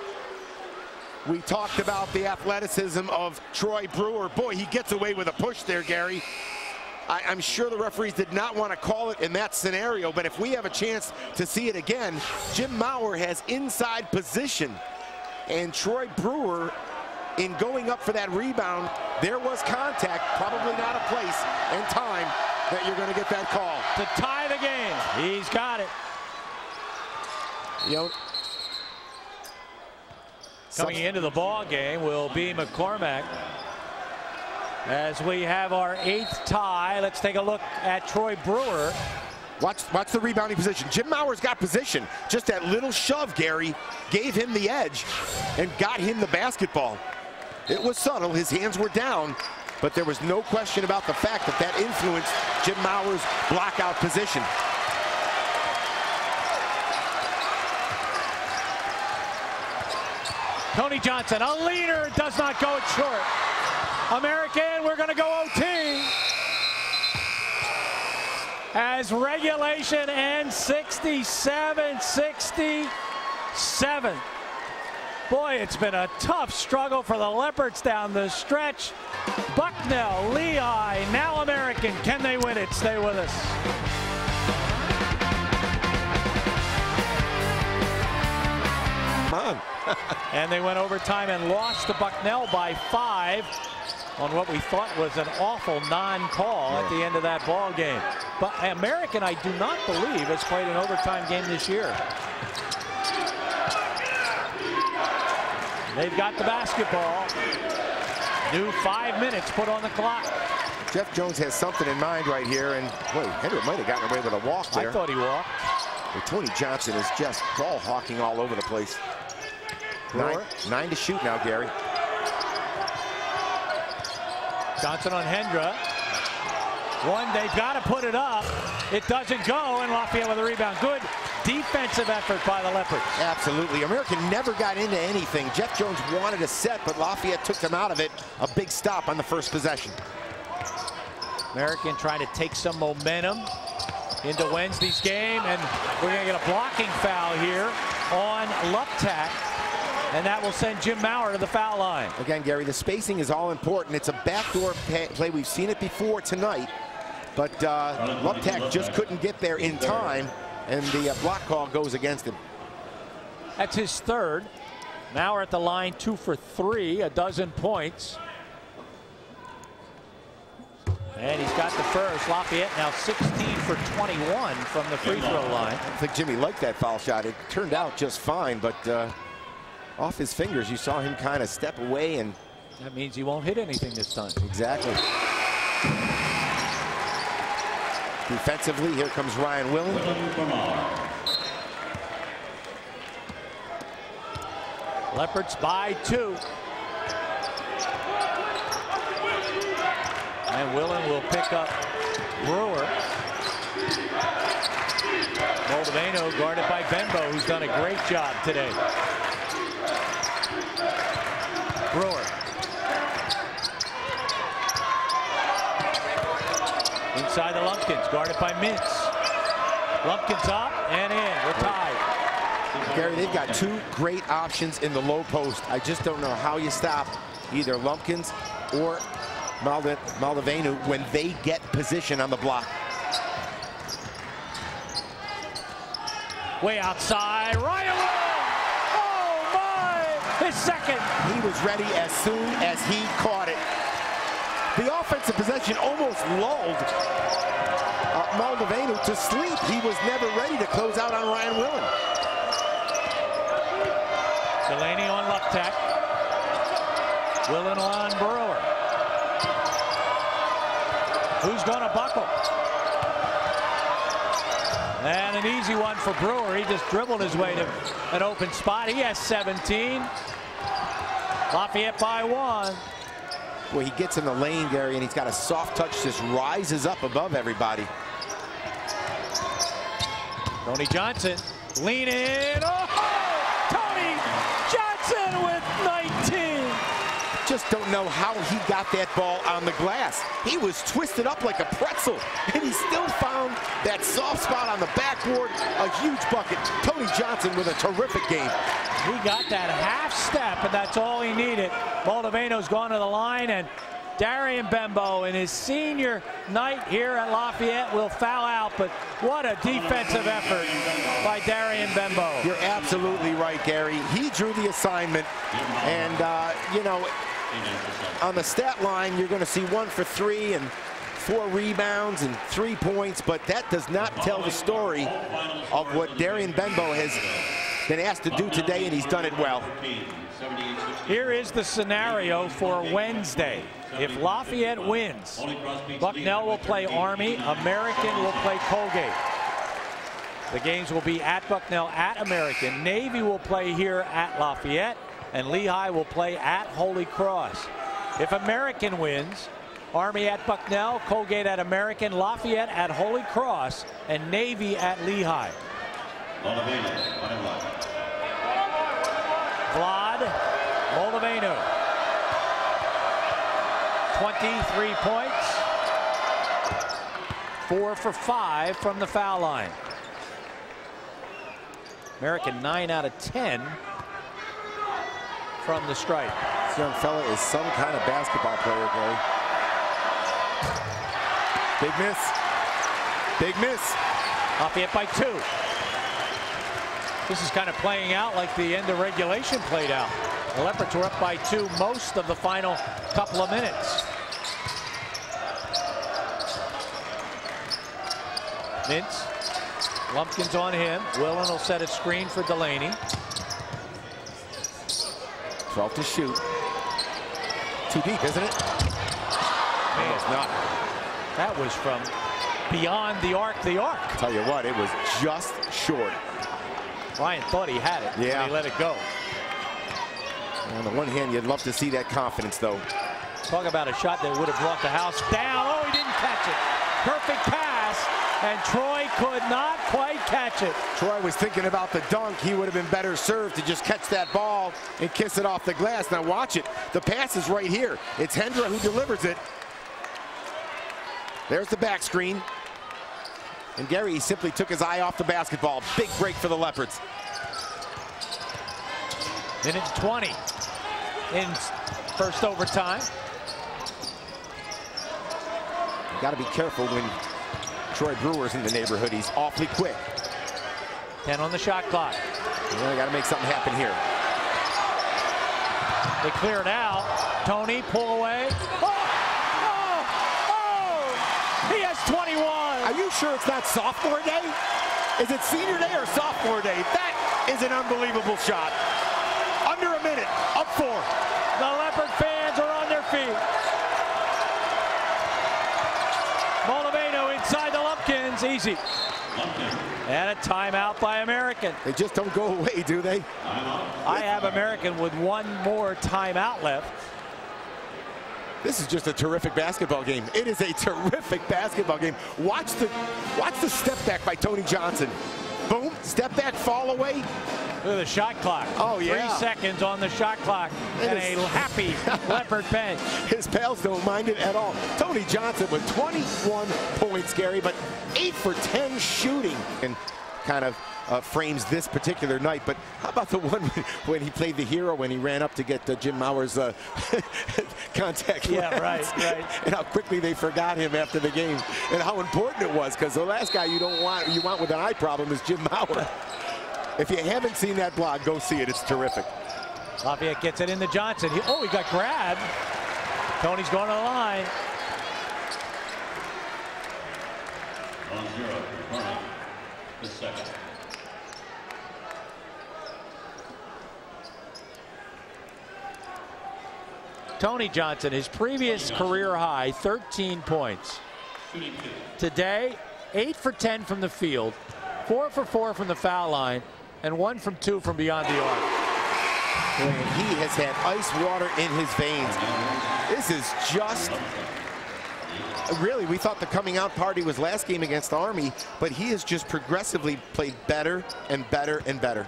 We talked about the athleticism of Troy Brewer. Boy, he gets away with a push there, Gary. I'm sure the referees did not want to call it in that scenario, but if we have a chance to see it again, Jim Maurer has inside position. And Troy Brewer, in going up for that rebound, there was contact, probably not a place and time that you're going to get that call. To tie the game. He's got it. You know, coming into the ball game will be McCormack. As we have our 8th tie, let's take a look at Troy Brewer. Watch the rebounding position. Jim Maurer's got position. Just that little shove, Gary, gave him the edge and got him the basketball. It was subtle. His hands were down, but there was no question about the fact that that influenced Jim Maurer's blockout position. Tony Johnson, a leader, does not go it short. American, we're going to go OT. As regulation ends 67-67. Boy, it's been a tough struggle for the Leopards down the stretch. Bucknell, Lehigh, now American. Can they win it? Stay with us. And they went overtime and lost to Bucknell by 5 on what we thought was an awful non-call at the end of that ball game. But American, I do not believe, has played an overtime game this year. They've got the basketball. New 5 minutes put on the clock. Jeff Jones has something in mind right here, and boy, Hendra might have gotten away with a walk there. I thought he walked. But Tony Johnson is just ball hawking all over the place. 9 to shoot now, Gary. Johnson on Hendra. One, they've got to put it up. It doesn't go, and Lafayette with a rebound. Good defensive effort by the Leopards. Absolutely. American never got into anything. Jeff Jones wanted a set, but Lafayette took them out of it. A big stop on the first possession. American trying to take some momentum into Wednesday's game, and we're going to get a blocking foul here on Luptak. And that will send Jim Maurer to the foul line. Again, Gary, the spacing is all important. It's a backdoor play. We've seen it before tonight, but Luptak just couldn't get there in time, and the block call goes against him. That's his 3rd. Maurer at the line, 2 for 3, a dozen points. And he's got the first. Lafayette now 16 for 21 from the free throw line. I think Jimmy liked that foul shot. It turned out just fine, but off his fingers, you saw him kind of step away, and that means he won't hit anything this time. Exactly. Defensively, here comes Ryan Willen. Leopards by 2. And Willen will pick up Brewer. Moldavino guarded by Bembo, who's done a great job today. Brewer. Inside the Lumpkins, guarded by Mintz. Lumpkins up and in. We're tied. Gary, they've got 2 great options in the low post. I just don't know how you stop either Lumpkins or Moldavino when they get position on the block. Way outside, Ryan Willen! Oh my! His second. He was ready as soon as he caught it. The offensive possession almost lulled Moldavino to sleep. He was never ready to close out on Ryan Willen. Delaney on Luptak. Willen on Brewer. Who's going to buckle? And an easy one for Brewer. He just dribbled his way to an open spot. He has 17. Lafayette by 1. Well, he gets in the lane, Gary, and he's got a soft touch, just rises up above everybody. Tony Johnson leaning. Oh, Tony Johnson with 19. Just don't know how he got that ball on the glass. He was twisted up like a pretzel, and he still found that soft spot on the backboard. A huge bucket. Tony Johnson with a terrific game. He got that half step, and that's all he needed. Moldavino's gone to the line, and Darian Bembo in his senior night here at Lafayette will foul out, but what a defensive effort by Darian Bembo. You're absolutely right, Gary. He drew the assignment, and you know, on the stat line, you're going to see 1 for 3 and 4 rebounds and 3 points, but that does not tell the story of what Darian Bembo has been asked to do today, and he's done it well. Here is the scenario for Wednesday. If Lafayette wins, Bucknell will play Army, American will play Colgate. The games will be at Bucknell, at American. Navy will play here at Lafayette, and Lehigh will play at Holy Cross. If American wins, Army at Bucknell, Colgate at American, Lafayette at Holy Cross, and Navy at Lehigh. Vlad Moldavino. 23 points. 4 for 5 from the foul line. American 9 out of 10 from the stripe. This young fella is some kind of basketball player, Gary. Big miss. Big miss. Lafayette by 2. This is kind of playing out like the end of regulation played out. The Leopards were up by 2 most of the final couple of minutes. Mintz. Lumpkins on him. Willen will set a screen for Delaney. 12 to shoot. Too deep, isn't it? Man, it's not. That was from beyond the arc, Tell you what, it was just short. Ryan thought he had it. Yeah. And he let it go. On the one hand, you'd love to see that confidence, though. Talk about a shot that would have brought the house down. Oh, he didn't catch it. Perfect pass, and Troy could not quite catch it. Troy was thinking about the dunk. He would have been better served to just catch that ball and kiss it off the glass. Now watch it. The pass is right here. It's Hendra who delivers it. There's the back screen. And Gary, he simply took his eye off the basketball. Big break for the Leopards. Minute 20 in first overtime. You got to be careful when Troy Brewer's in the neighborhood. He's awfully quick. 10 on the shot clock. You got to make something happen here. They clear it out. Tony, pull away. Oh! Oh! Oh! 21. Are you sure it's not sophomore day? Is it senior day or sophomore day? That is an unbelievable shot. Under a minute, up 4. The Leopard fans are on their feet. Moldavino inside the Lumpkins, easy. And a timeout by American. They just don't go away, do they? I have American with one more timeout left. This is just a terrific basketball game. It is a terrific basketball game. Watch the step back by Tony Johnson. Boom, step back, fall away. Look at the shot clock. Oh, yeah. 3 seconds on the shot clock. And a happy Leopard bench. His pals don't mind it at all. Tony Johnson with 21 points, Gary, but 8 for 10 shooting. And kind of frames this particular night. But how about the one when he played the hero when he ran up to get Jim Mauer's contact Yeah, lens. right. And how quickly they forgot him after the game, and how important it was, because the last guy you want with an eye problem is Jim Mauer. If you haven't seen that blog, go see it. It's terrific. Lafayette gets it into Johnson. He got grabbed. Tony's going to the line. 1-0, the second. Tony Johnson, his previous career high, 13 points. Today, 8 for 10 from the field, 4 for 4 from the foul line, and 1 from 2 from beyond the arc. He has had ice water in his veins. This is just... Really, we thought the coming out party was last game against Army, but he has just progressively played better and better and better.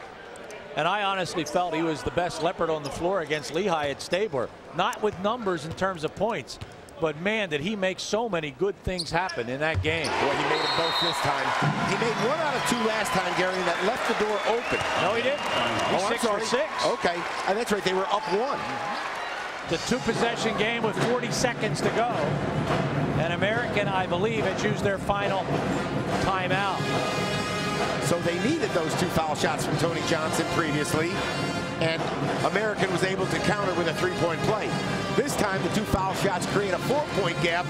And I honestly felt he was the best Leopard on the floor against Lehigh at Stabler. Not with numbers in terms of points, but man, did he make so many good things happen in that game. Boy, he made them both this time. He made 1 out of 2 last time, Gary, and that left the door open. No, he didn't. He's 6 for 6. Okay, and that's right, they were up 1. The 2-possession game with 40 seconds to go. And American, I believe, had used their final timeout. So they needed those 2 foul shots from Tony Johnson previously, and American was able to counter with a 3-point play. This time the 2 foul shots create a 4-point gap,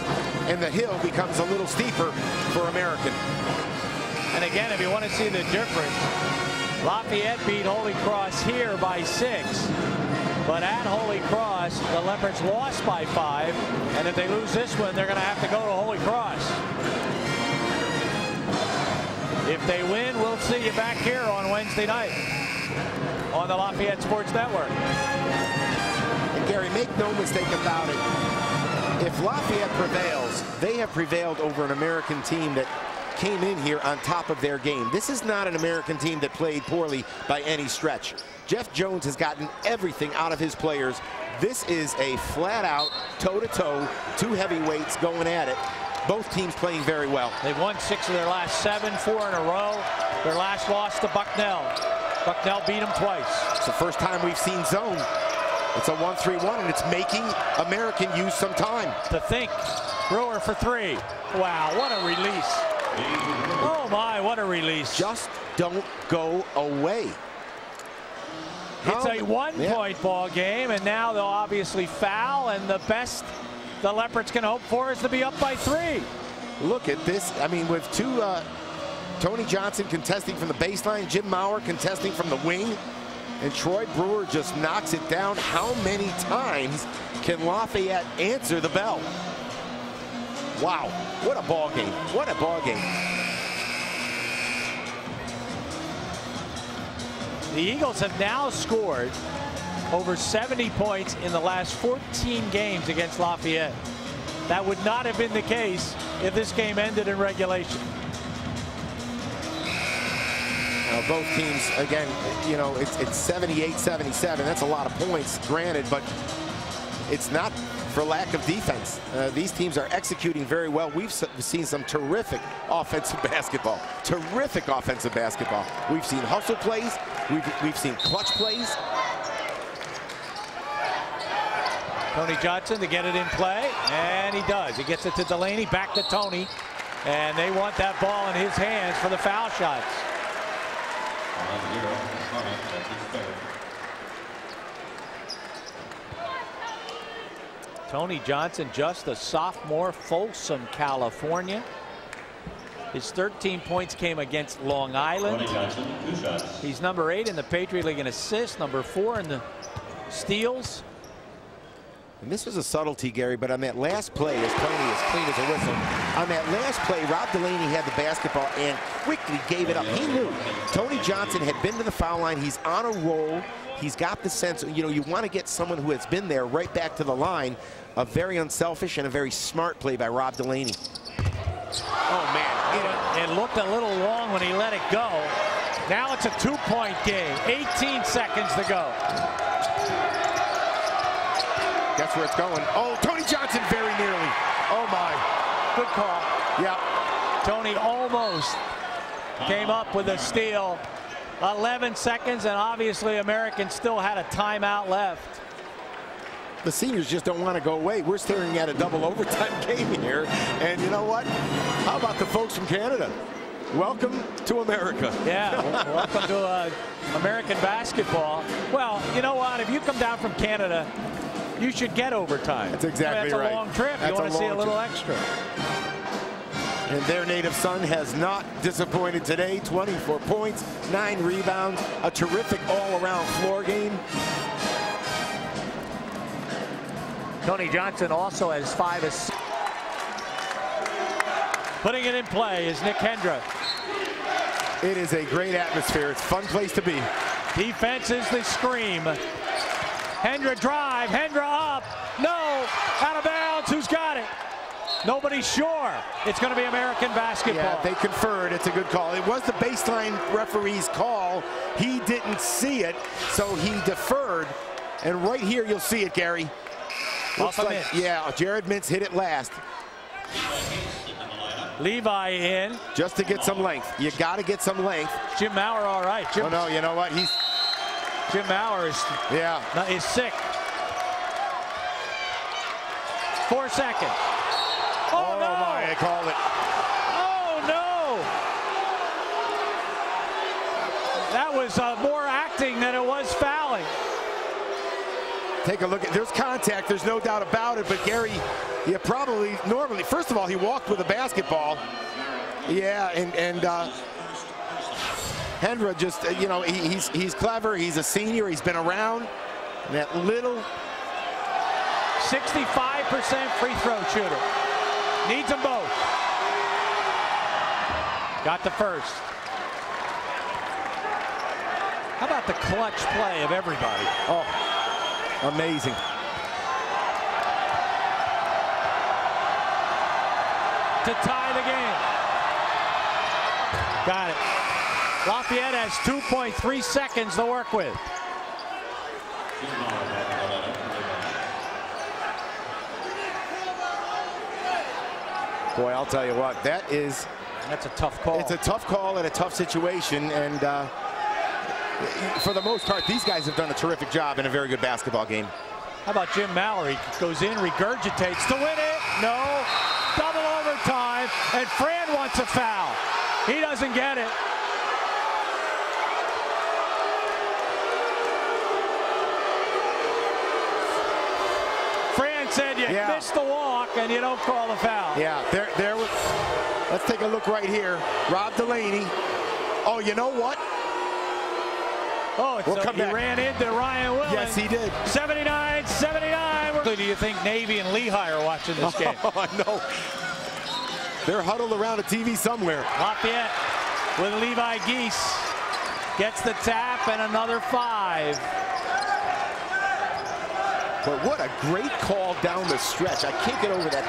and the hill becomes a little steeper for American. And again, if you want to see the difference, Lafayette beat Holy Cross here by 6. But at Holy Cross, the Leopards lost by 5. And if they lose this one, they're going to have to go to Holy Cross. If they win, we'll see you back here on Wednesday night on the Lafayette Sports Network. And Gary, make no mistake about it. If Lafayette prevails, they have prevailed over an American team that came in here on top of their game. This is not an American team that played poorly by any stretch. Jeff Jones has gotten everything out of his players. This is a flat-out, toe-to-toe, 2 heavyweights going at it. Both teams playing very well. They've won 6 of their last 7, 4 in a row. Their last loss to Bucknell. Bucknell beat them twice. It's the first time we've seen zone. It's a 1-3-1, and it's making American use some time. To think, Brewer for 3. Wow, what a release. Oh my, what a release. Just don't go away. It's a 1-point ball game, and now they'll obviously foul, and the best the Leopards can hope for is to be up by 3. Look at this. I mean, with 2, Tony Johnson contesting from the baseline, Jim Mauer contesting from the wing, and Troy Brewer just knocks it down. How many times can Lafayette answer the bell? Wow, what a ball game. What a ball game. The Eagles have now scored over 70 points in the last 14 games against Lafayette. That would not have been the case if this game ended in regulation. Now, both teams, again, you know, it's 78-77. That's a lot of points, granted, but it's not for lack of defense. These teams are executing very well. We've seen some terrific offensive basketball. Terrific offensive basketball. We've seen hustle plays. We've seen clutch plays. Tony Johnson to get it in play, and he does. He gets it to Delaney, back to Tony, and they want that ball in his hands for the foul shots. 1-0, Tony Johnson, just a sophomore, Folsom, California. His 13 points came against Long Island. Johnson, 2 shots. He's number 8 in the Patriot League in assists, number 4 in the steals. And this was a subtlety, Gary, but on that last play, as clean as a whistle, on that last play, Rob Delaney had the basketball and quickly gave it up. He knew Tony Johnson had been to the foul line. He's on a roll. He's got the sense, you know, you want to get someone who has been there right back to the line. A very unselfish and a very smart play by Rob Delaney. Oh, man. It looked a little long when he let it go. Now it's a 2-point game. 18 seconds to go. That's where it's going. Oh, Tony Johnson very nearly. Oh, my. Good call. Yeah. Tony almost came up with a steal. 11 seconds, and obviously Americans still had a timeout left. The seniors just don't want to go away. We're staring at a double overtime game here. And you know what? How about the folks from Canada? Welcome to America. Yeah, welcome to American basketball. Well, you know what? If you come down from Canada, you should get overtime. That's exactly right. That's a long trip. You want to see a little extra. And their native son has not disappointed today. 24 points, 9 rebounds, a terrific all-around floor game. Tony Johnson also has 5 assists. Putting it in play is Nick Hendra. It is a great atmosphere. It's a fun place to be. Defense is the scream. Hendra drive, Hendra up. No, out of bounds. Who's got it? Nobody's sure. It's going to be American basketball. Yeah, they conferred. It's a good call. It was the baseline referee's call. He didn't see it, so he deferred. And right here, you'll see it, Gary. Looks like, yeah, Jared Mintz hit it last. Levi in. Just to get some length. You got to get some length. Jim Maurer, all right. Oh, no, you know what? Jim Maurer is sick. 4 seconds. Oh, no. My, they called it. Oh, no. That was more acting than it was fouling. Take a look at, there's contact, there's no doubt about it, but Gary, you probably normally, first of all, he walked with a basketball. Yeah, and Hendra just, you know, he's clever, he's a senior, he's been around. And that little 65% free throw shooter. Needs them both. Got the first. How about the clutch play of everybody? Oh, amazing. To tie the game. Got it. Lafayette has 2.3 seconds to work with. Boy, I'll tell you what, that's a tough call. It's a tough call and a tough situation, and for the most part, these guys have done a terrific job in a very good basketball game. How about Jim Mallory? Goes in, regurgitates to win it. No. Double overtime, and Fran wants a foul. He doesn't get it. Fran said you missed the walk and you don't call the foul. Yeah, there was. Let's take a look right here. Rob Delaney. Oh, you know what? Oh, he ran into Ryan Willis. Yes, he did. 79-79. Do you think Navy and Lehigh are watching this game? Oh, I know. They're huddled around a TV somewhere. Lafayette with Levi Geese. Gets the tap and another 5. But what a great call down the stretch. I can't get over that.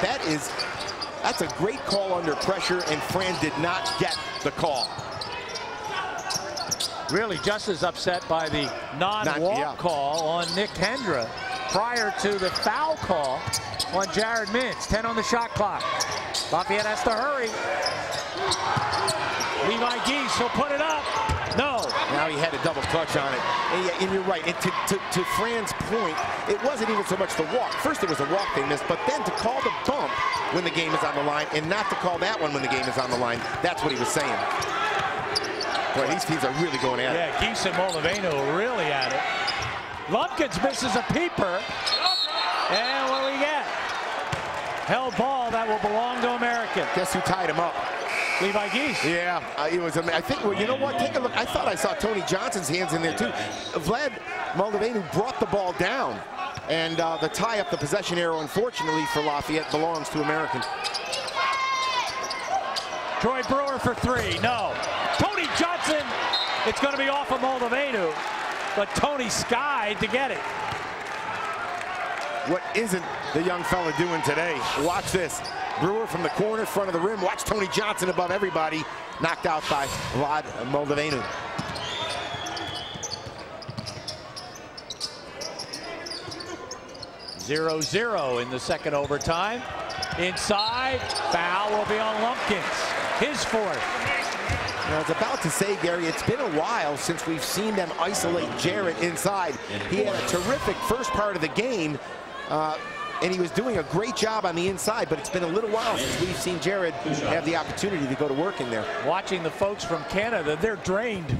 That's a great call under pressure, and Fran did not get the call. Really just as upset by the non-walk call on Nick Hendra prior to the foul call on Jared Mintz. 10 on the shot clock. Lafayette has to hurry. Levi Geese will put it up. No. Now he had a double clutch on it. And you're right. And to Fran's point, it wasn't even so much the walk. First it was a walk they missed, but then to call the bump when the game is on the line and not to call that one when the game is on the line, that's what he was saying. Boy, these teams are really going at it. Yeah, Geese and Moldavino are really at it. Lumpkins misses a peeper. And what do we get? Held ball that will belong to American. Guess who tied him up? Levi Geese. Yeah, it was. I think. Well, you know what? Take a look. I thought I saw Tony Johnson's hands in there too. Vlad Moldavenu brought the ball down, and the tie up the possession arrow, unfortunately for Lafayette, belongs to American. Troy Brewer for three. No. Tony Johnson. It's going to be off of Moldavenu, but Tony skied to get it. What isn't the young fella doing today? Watch this. Brewer from the corner, front of the rim. Watch Tony Johnson above everybody. Knocked out by Vlad Moldavenu. Zero in the second overtime. Inside, foul will be on Lumpkins. His fourth. I was about to say, Gary, it's been a while since we've seen them isolate Jarrett inside. He had a terrific first part of the game, and he was doing a great job on the inside, but it's been a little while since we've seen Jarrett have the opportunity to go to work in there. Watching the folks from Canada, they're drained.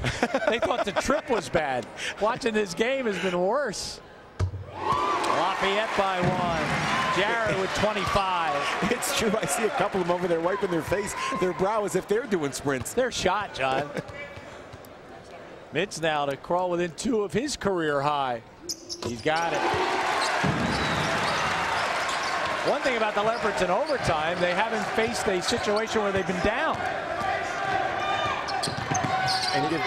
They thought the trip was bad. Watching this game has been worse. Lafayette by one. Jarrett with 25. It's true. I see a couple of them over there wiping their face, their brow, as if they're doing sprints. They're shot, John. Mitz now to crawl within 2 of his career high. He's got it. One thing about the Leopards in overtime, they haven't faced a situation where they've been down. And you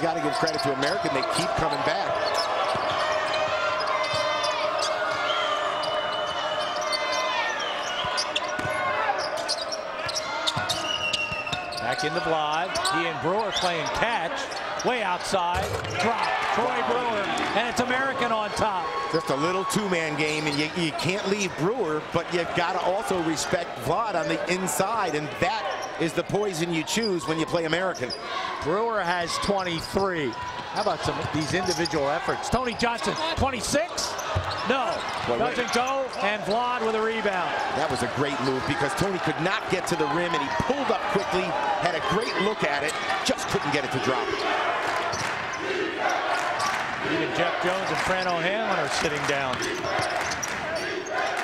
got to give credit to American. They keep coming back. Back into Vlad. He and Brewer playing catch. Way outside. Drop. Troy Brewer. And it's American on top. Just a little two-man game, and you can't leave Brewer, but you've got to also respect Vlad on the inside, and that is the poison you choose when you play American. Brewer has 23. How about some of these individual efforts? Tony Johnson, 26? No. Doesn't go, and Vlad with a rebound. That was a great move because Tony could not get to the rim, and he pulled up quickly, had a great look at it, just couldn't get it to drop. Even Jeff Jones and Fran O'Hanlon are sitting down.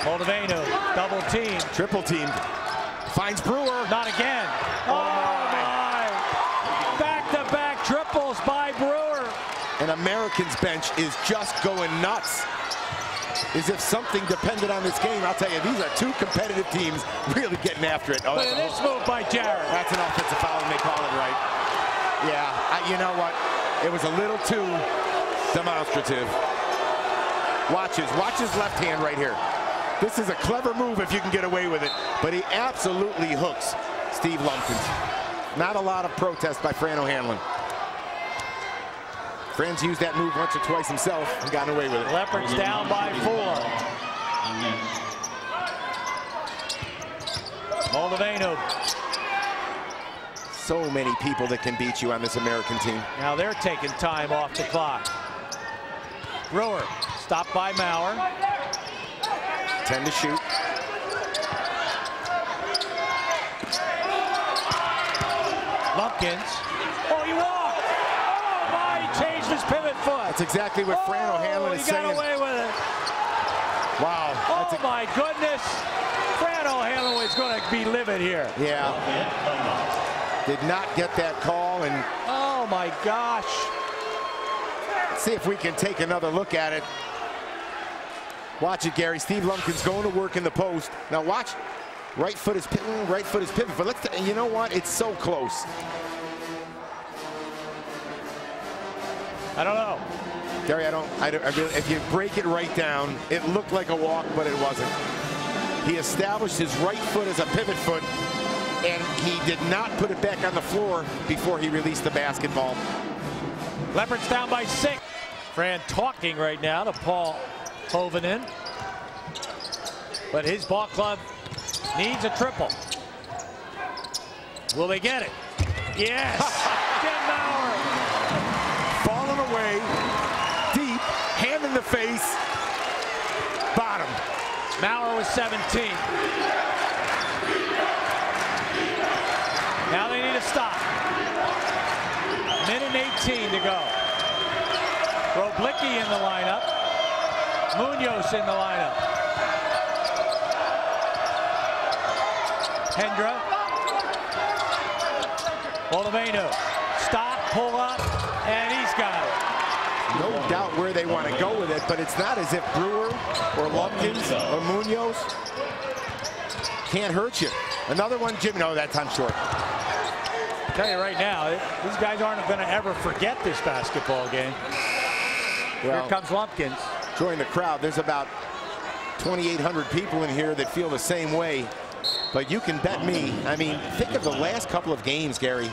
Moldavenu, double team. Triple teamed. Finds Brewer. Not again. Oh my. Back-to-back triples by Brewer. And American's bench is just going nuts. As if something depended on this game. I'll tell you, these are two competitive teams really getting after it. Oh, look at this move by Jarrett. That's an offensive foul, and they call it right. Yeah, you know what? It was a little too demonstrative. Watch his left hand right here. This is a clever move if you can get away with it, but he absolutely hooks Steve Lumpkins. Not a lot of protest by Fran O'Hanlon. Fran's used that move once or twice himself and gotten away with it. Leopards down by 4. Moldavenu. So many people that can beat you on this American team. Now they're taking time off the clock. Brewer stopped by Maurer. 10 to shoot. Lumpkins. Oh, he walked. Oh my, he changed his pivot foot. That's exactly what Fran O'Hanlon is saying. He got away with it. Wow. Oh my goodness. Fran O'Hanlon was going to be livid here. Yeah. Did not get that call, and oh my gosh. Let's see if we can take another look at it. Watch it, Gary. Steve Lumpkins going to work in the post. Now watch. Right foot is pivot. But you know what? It's so close. I don't know. Gary, if you break it right down, it looked like a walk, but it wasn't. He established his right foot as a pivot foot, and he did not put it back on the floor before he released the basketball. Leopards down by 6. Fran talking right now to Paul Hovinen. But his ball club needs a triple. Will they get it? Yes! Get Maurer! Falling away, deep, hand in the face, bottom. Maurer was 17. Now they need a stop. Minute 18 to go. Roblicki in the lineup. Munoz in the lineup. Hendra. Moldavenu, stop, pull up, and he's got it. No doubt where they want to go with it, but it's not as if Brewer or Lumpkins or Munoz can't hurt you. Another one, Jim. No, that time short. I'll tell you right now, these guys aren't going to ever forget this basketball game. Well, here comes Lumpkins. Join the crowd. There's about 2,800 people in here that feel the same way. But you can bet me, I mean, think of the last couple of games, Gary.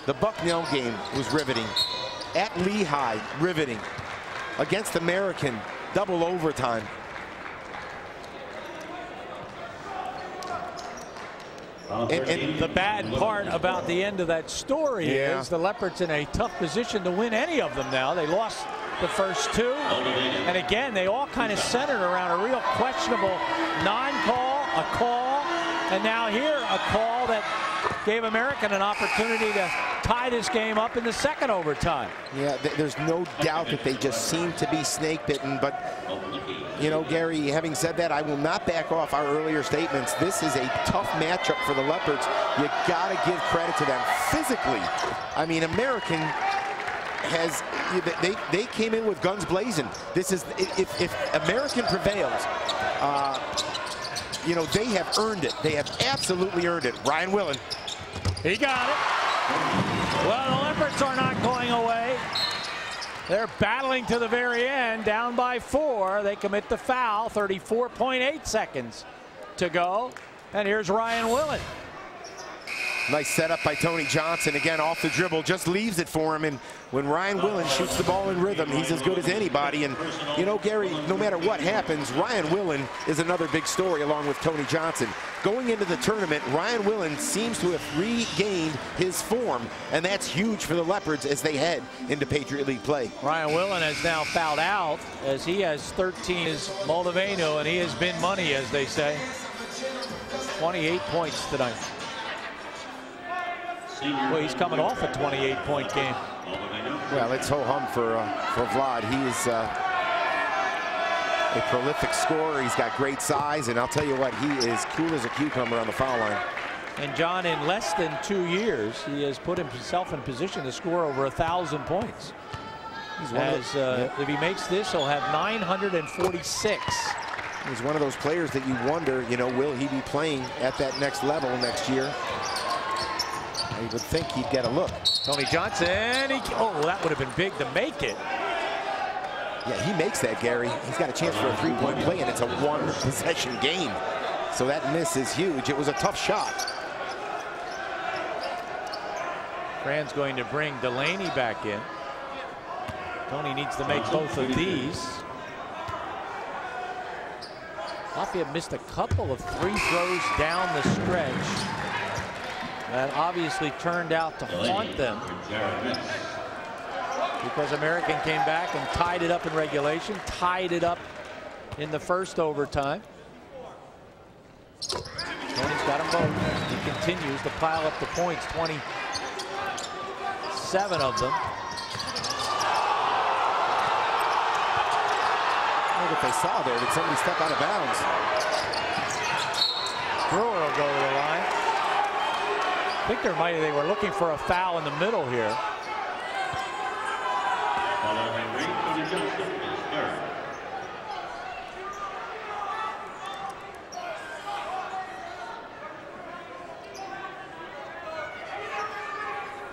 The Bucknell game was riveting. At Lehigh, riveting. Against American, double overtime. And the bad part about the end of that story is the Leopards in a tough position to win any of them now. They lost the first two. And again, they all kind of centered around a real questionable non-call, a call, and now here a call that gave American an opportunity to tie this game up in the second overtime. Yeah, there's no doubt that they just seem to be snake bitten. But, you know, Gary, having said that, I will not back off our earlier statements. This is a tough matchup for the Leopards. You got to give credit to them physically. I mean, American has, they came in with guns blazing. This is, if American prevails, you know, they have earned it. They have absolutely earned it. Ryan Willen. He got it. Well, the Leopards are not going away. They're battling to the very end, down by 4. They commit the foul, 34.8 seconds to go. And here's Ryan Willen. Nice setup by Tony Johnson. Again, off the dribble, just leaves it for him. And when Ryan Willen shoots the ball in rhythm, he's as good as anybody. And, you know, Gary, no matter what happens, Ryan Willen is another big story along with Tony Johnson. Going into the tournament, Ryan Willen seems to have regained his form, and that's huge for the Leopards as they head into Patriot League play. Ryan Willen has now fouled out as he has 13 is Moldavenu, and he has been money, as they say. 28 points tonight. Well, he's coming off a 28-point game. Well, it's ho-hum for Vlad. He is a prolific scorer. He's got great size, and I'll tell you what, he is cool as a cucumber on the foul line. And John, in less than 2 years, he has put himself in position to score over 1,000 points. If he makes this, he'll have 946. He's one of those players that you wonder, you know, will he be playing at that next level next year? You would think he'd get a look. Tony Johnson, oh, that would have been big to make it. Yeah, he makes that, Gary. He's got a chance for a three-point play, and it's a one-possession game. So that miss is huge. It was a tough shot. Fran's going to bring Delaney back in. Tony needs to make both of these. Lafayette missed a couple of free throws down the stretch. That obviously turned out to haunt them because American came back and tied it up in regulation, tied it up in the first overtime. Tony's got them both. He continues to pile up the points, 27 of them. Look what they saw there. Did somebody step out of bounds? Brewer will go to the line. I think they were looking for a foul in the middle here.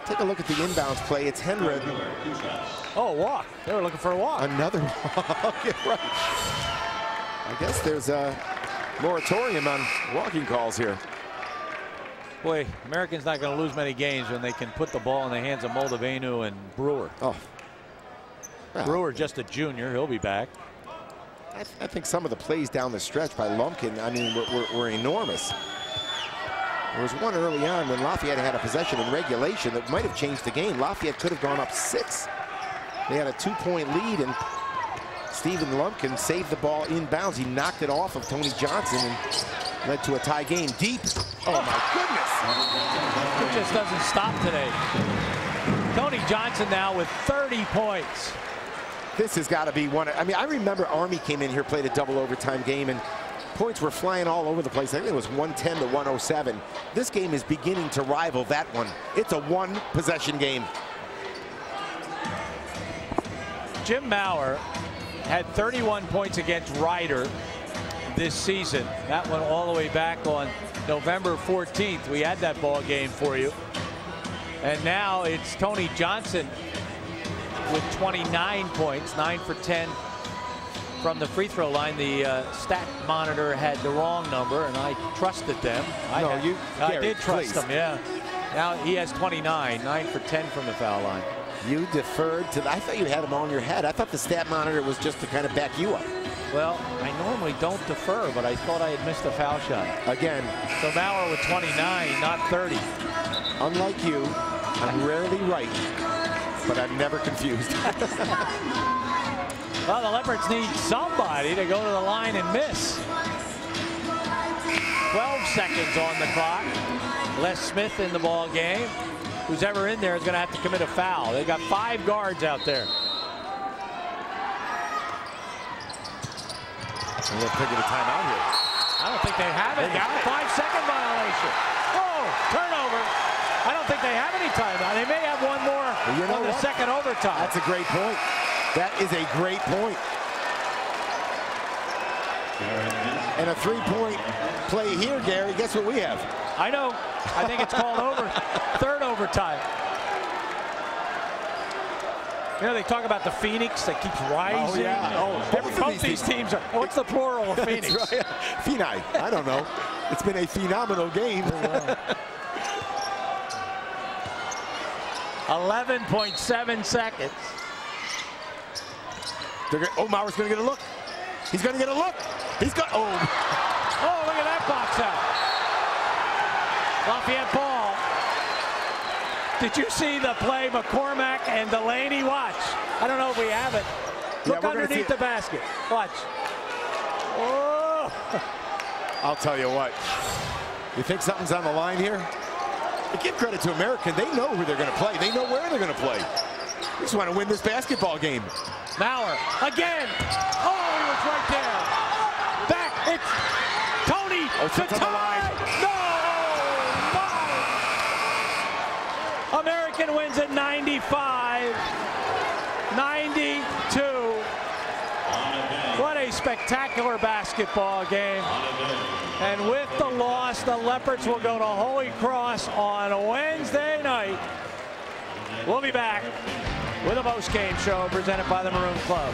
Take a look at the inbounds play. It's Henry. Oh, walk. They were looking for a walk. Another walk. Right. I guess there's a moratorium on walking calls here. Boy, American's not going to lose many games when they can put the ball in the hands of Moldavenu and Brewer. Oh. Well, Brewer just a junior. He'll be back. I think some of the plays down the stretch by Lumpkin, I mean, were enormous. There was one early on when Lafayette had a possession in regulation that might have changed the game. Lafayette could have gone up 6. They had a 2-point lead, and Stephen Lumpkin saved the ball inbounds. He knocked it off of Tony Johnson and led to a tie game. Deep. Oh, my goodness. It just doesn't stop today. Tony Johnson now with 30 points. This has got to be one. I mean, I remember Army came in here, played a double overtime game, and Points were flying all over the place. I think it was 110 to 107. This game is beginning to rival that one. It's a one-possession game. Jim Maurer had 31 points against Ryder this season. That one all the way back on November 14th. We had that ball game for you. And now it's Tony Johnson with 29 points, 9 for 10 from the free throw line. The stat monitor had the wrong number, and I trusted them. I did trust them, yeah. Now he has 29, 9 for 10 from the foul line. You deferred to I thought you had them on your head. I thought the stat monitor was just to kind of back you up. Well, I normally don't defer, but I thought I had missed a foul shot. Again. So Maurer with 29, not 30. Unlike you, I'm rarely right, but I'm never confused. Well, the Leopards need somebody to go to the line and miss. 12 seconds on the clock. Les Smith in the ball game. Who's ever in there is going to have to commit a foul. They've got 5 guards out there. And they're taking a timeout here. I don't think they have it. They got a 5-second violation. Oh, turnover. I don't think they have any timeout. They may have one more on the second overtime. That's a great point. That is a great point. And a 3-point play here, Gary. Guess what we have? I know. I think it's called third overtime. You know, they talk about the Phoenix that keeps rising. Oh, yeah. Both these teams are. What's the plural of Phoenix? Right. Phenai. I don't know. It's been a phenomenal game. 11.7 seconds. Oh, Maurer's going to get a look. He's going to get a look. He's got. Oh, look at that box out. Lafayette ball. Did you see the play McCormack and Delaney? Watch. I don't know if we have it. Look underneath the basket. Watch. Oh. I'll tell you what. You think something's on the line here? But give credit to American. They know who they're going to play. They know where they're going to play. They just want to win this basketball game. Maurer again. Oh, he was right there. Back. It's Tony. To the line. No. American wins at 95. 92. What a spectacular basketball game. And with the loss, the Leopards will go to Holy Cross on Wednesday night. We'll be back with a post-game show presented by the Maroon Club.